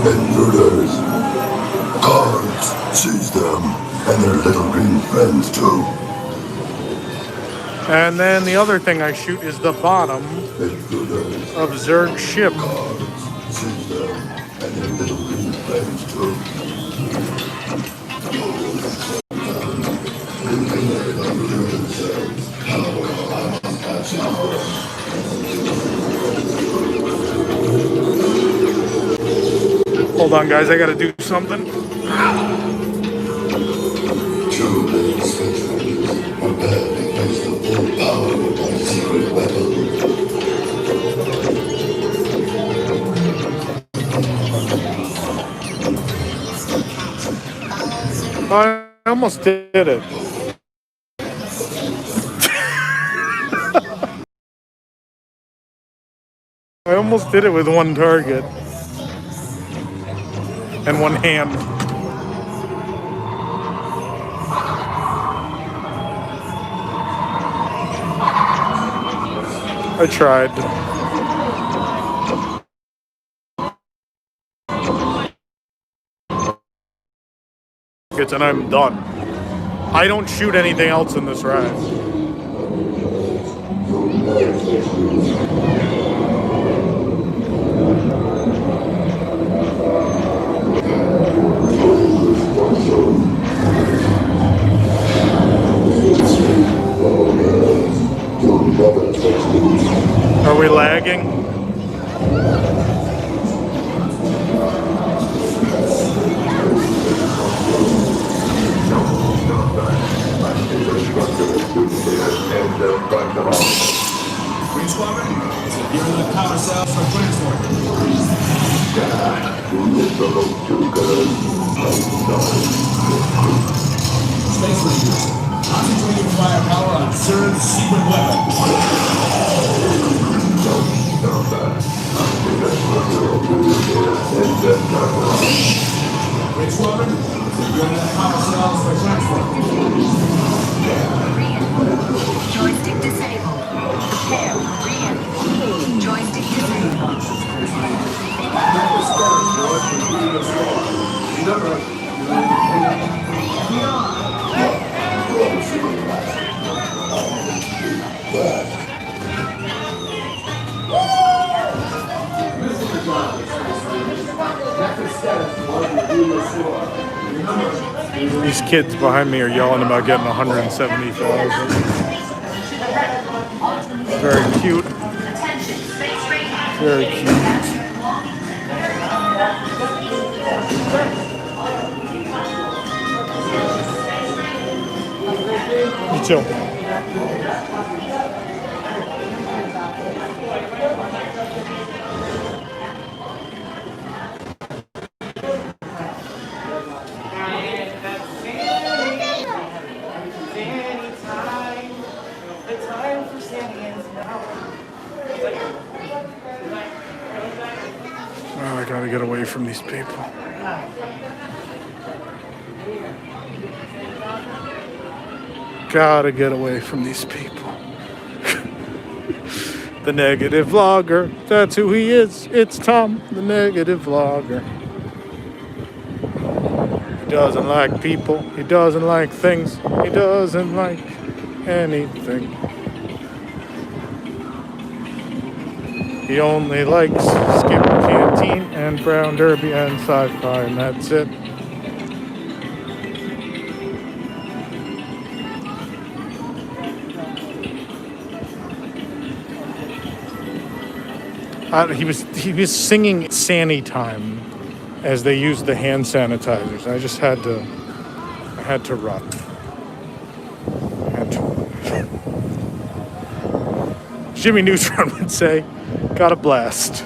Intruders. Guards, seize them, and their little green friends too. And then the other thing I shoot is the bottom of Zerg's ship. Guards, seize them, and their little green friends too. Hold on, guys, I gotta do something. I almost did it. I almost did it with one target and one hand. I tried. And I'm done. I don't shoot anything else in this ride. Are we lagging? Green Squadron, you're in the power cells for transport. Space Rangers, concentrating firepower on Zerg's secret weapon. Green Squadron, you're in the power cells for transport. Joystick disabled. Prepare for re-entry. Joystick disabled. These kids behind me are yelling about getting 170,000. Very cute. Very cute. You too. Oh, I gotta get away from these people. Gotta get away from these people. The negative vlogger, that's who he is. It's Tom, the negative vlogger. He doesn't like people, he doesn't like things, he doesn't like anything. He only likes Skip Canteen and Brown Derby and Sci-Fi, and that's it. He was singing "Sanny Time" as they used the hand sanitizers. I just had to run. Jimmy Neutron would say, "Got a blast."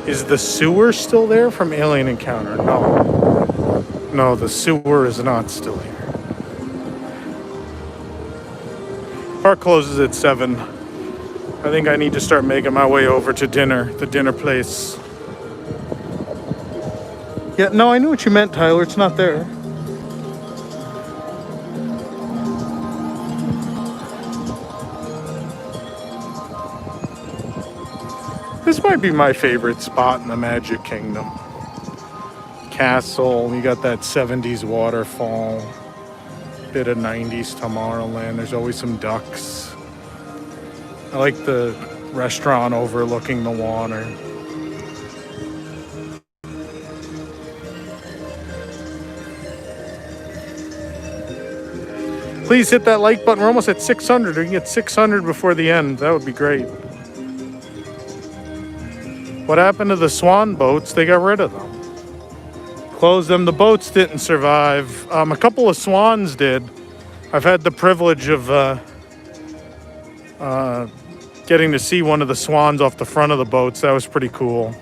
Is the sewer still there from Alien Encounter? No. No, the sewer is not still here. Park closes at 7. I think I need to start making my way over to dinner, the dinner place. Yeah, no, I knew what you meant, Tyler. It's not there. This might be my favorite spot in the Magic Kingdom. Castle, you got that 70s waterfall. Bit of 90s Tomorrowland. There's always some ducks. I like the restaurant overlooking the water. Please hit that like button. We're almost at 600. We can get 600 before the end. That would be great. What happened to the swan boats? They got rid of them. Closed them. The boats didn't survive. A couple of swans did. I've had the privilege of getting to see one of the swans off the front of the boats. That was pretty cool.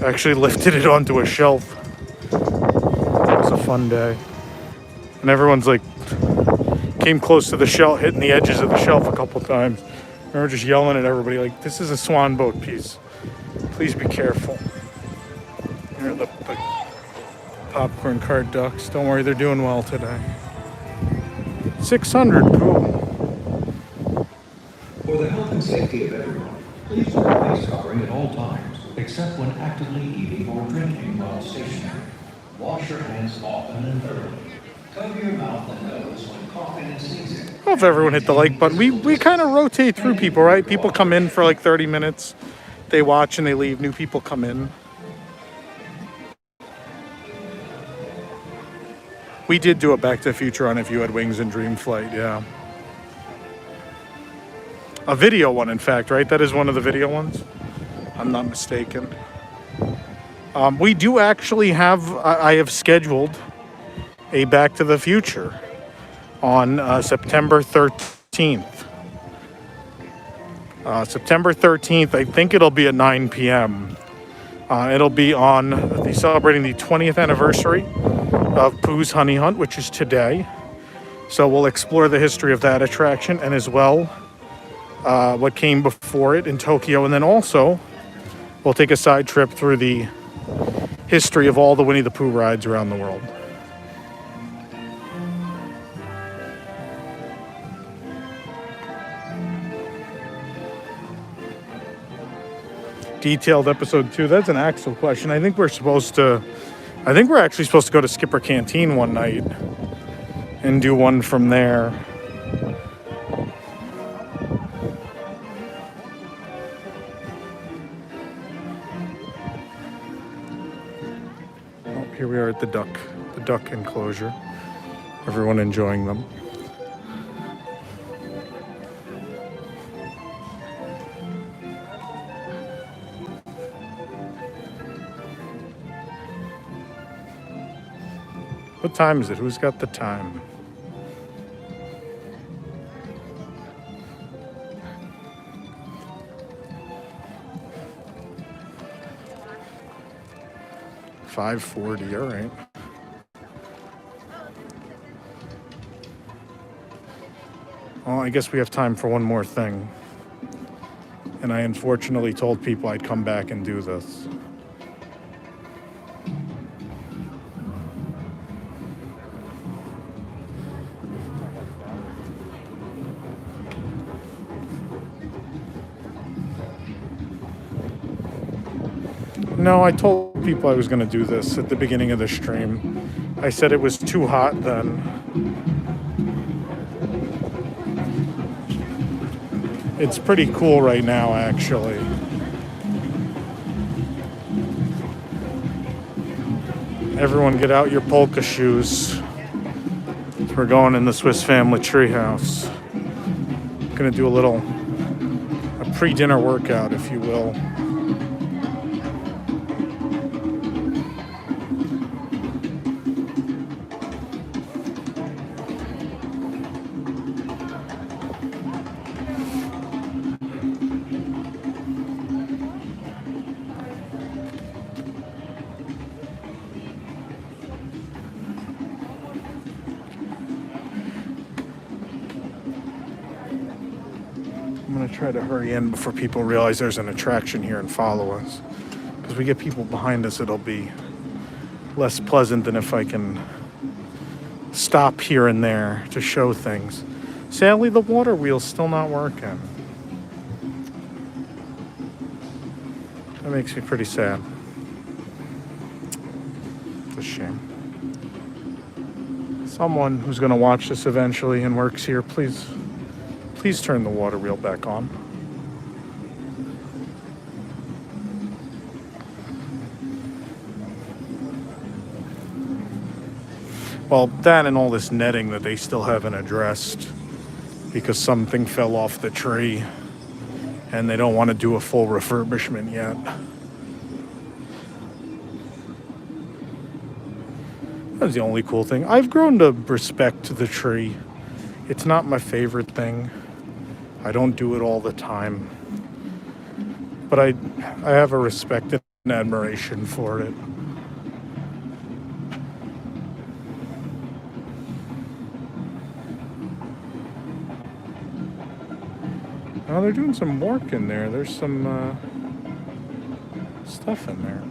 I actually lifted it onto a shelf. It was a fun day. And everyone's like, came close to the shelf, hitting the edges of the shelf a couple times. I remember just yelling at everybody like, this is a swan boat piece. Please be careful. Here are the popcorn cart ducks. Don't worry, they're doing well today. 600, cool. For the health and safety of everyone, please wear a face covering at all times, except when actively eating or drinking while stationary. Wash your hands often and thoroughly. Cover your mouth and nose when coughing and sneezing. I don't know if everyone hit the like button. We kind of rotate through people, right? People come in for like 30 minutes. They watch and they leave. New people come in. We did do a Back to the Future on If You Had Wings and Dream Flight, yeah. A video one, in fact, right? That is one of the video ones. I'm not mistaken. We do actually have, I have scheduled a Back to the Future on September 13th. September 13th, I think it'll be at 9 p.m. It'll be on celebrating the 20th anniversary of Pooh's Honey Hunt, which is today. So we'll explore the history of that attraction and as well what came before it in Tokyo. And then also we'll take a side trip through the history of all the Winnie the Pooh rides around the world. Detailed episode 2. That's an Axel question. I think we're actually supposed to go to Skipper Canteen one night and do one from there. Oh, here we are at the duck enclosure. Everyone enjoying them. What time is it? Who's got the time? $5:40, all right. Well, I guess we have time for one more thing. And I unfortunately told people I'd come back and do this. know, I told people I was going to do this at the beginning of the stream. I said it was too hot then. It's pretty cool right now, actually. Everyone get out your polka shoes. We're going in the Swiss Family Treehouse. Gonna do a pre-dinner workout, if you will. I'm gonna try to hurry in before people realize there's an attraction here and follow us. Because we get people behind us, it'll be less pleasant than if I can stop here and there to show things. Sadly, the water wheel's still not working. That makes me pretty sad. It's a shame. Someone who's gonna watch this eventually and works here, please turn the water wheel back on. Well, that and all this netting that they still haven't addressed because something fell off the tree and they don't want to do a full refurbishment yet. That's the only cool thing. I've grown to respect the tree. It's not my favorite thing. I don't do it all the time. But I have a respect and admiration for it. Oh, they're doing some work in there. There's some stuff in there.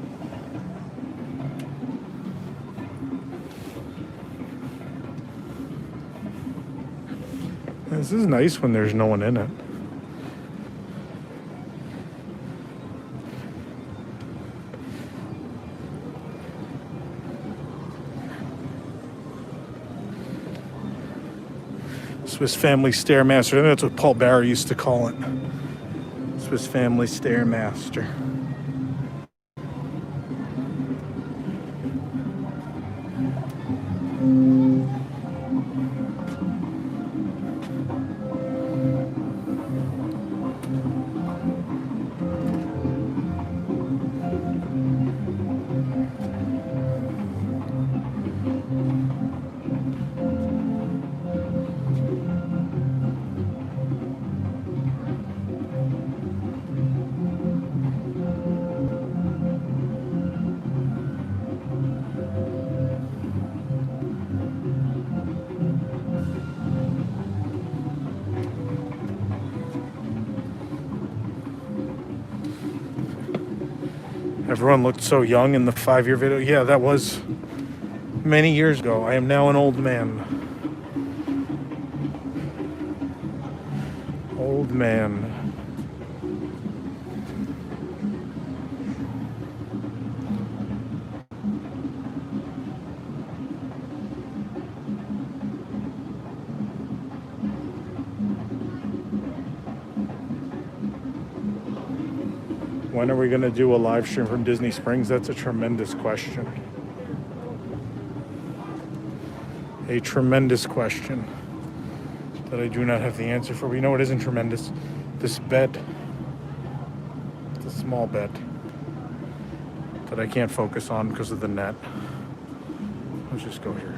This is nice when there's no one in it. Swiss Family Stairmaster. I think that's what Paul Barry used to call it. Swiss Family Stairmaster. Everyone looked so young in the 5-year video. Yeah, that was many years ago. I am now an old man. Old man. When are we going to do a live stream from Disney Springs? That's a tremendous question. A tremendous question that I do not have the answer for. But you know what isn't tremendous? This bed. It's a small bed that I can't focus on because of the net. Let's just go here.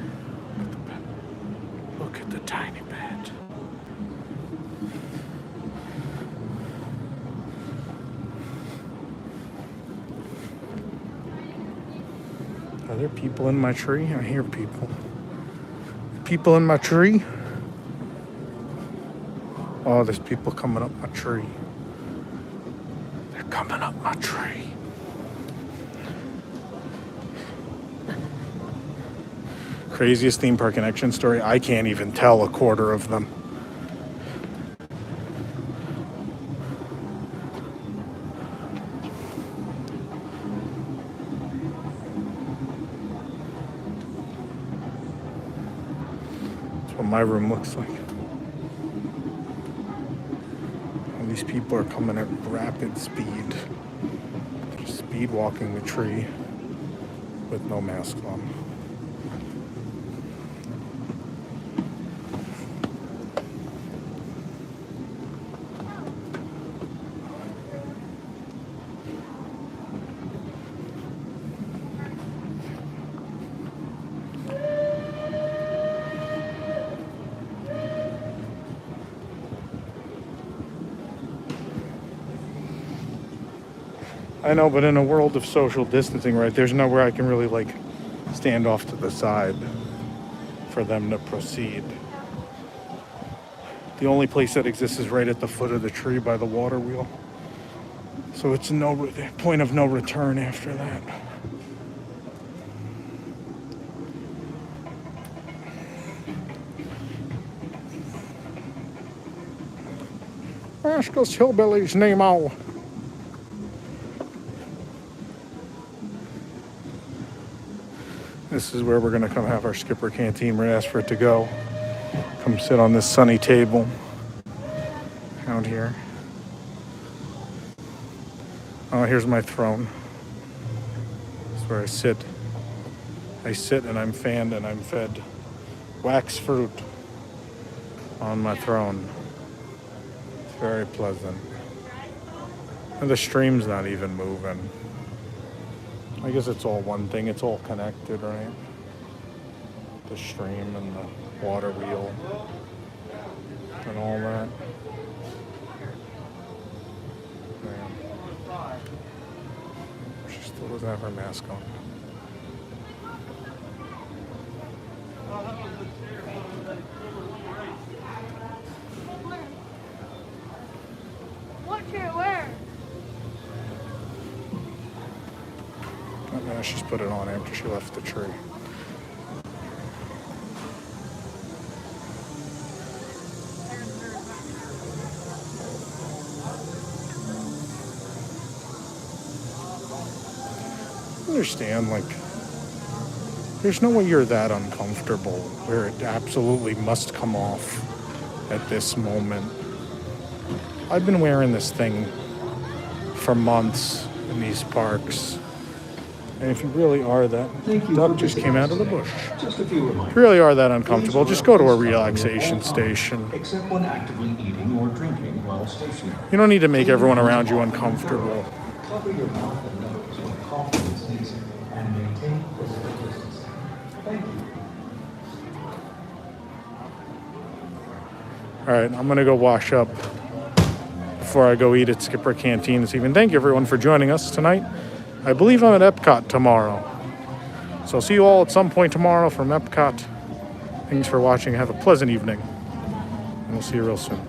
Look at the bed. Look at the tiny bed. Are there people in my tree? I hear people. People in my tree? Oh, there's people coming up my tree. They're coming up my tree. Craziest theme park connection story? I can't even tell a quarter of them. That's what my room looks like. And these people are coming at rapid speed. They're speed walking the tree with no mask on. I know, but in a world of social distancing, right, there's nowhere I can really, like, stand off to the side for them to proceed. The only place that exists is right at the foot of the tree by the water wheel. So it's no point of no return after that. Ask us hillbillies name all. This is where we're going to come have our Skipper Canteen. We're going to ask for it to go. Come sit on this sunny table out here. Oh, here's my throne. That's where I sit. I sit and I'm fanned and I'm fed wax fruit on my throne. It's very pleasant. And the stream's not even moving. I guess it's all one thing. It's all connected, right? The stream and the water wheel and all that. Man. She still doesn't have her mask on. What chair where? No, she's put it on after she left the tree. I understand, like, there's no way you're that uncomfortable where it absolutely must come off at this moment. I've been wearing this thing for months in these parks. And if you really are that, duck just came out of the bush. Just a few reminders. If you really are that uncomfortable, just go to a relaxation station. Except when actively eating or drinking while stationary. You don't need to make everyone around you uncomfortable. Cover your mouth and nose when coughing and sneezing, and maintain physical distancing. Thank you. All right, I'm gonna go wash up before I go eat at Skipper Canteen this evening. Thank you everyone for joining us tonight. I believe I'm at Epcot tomorrow. So I'll see you all at some point tomorrow from Epcot. Thanks for watching. Have a pleasant evening. And we'll see you real soon.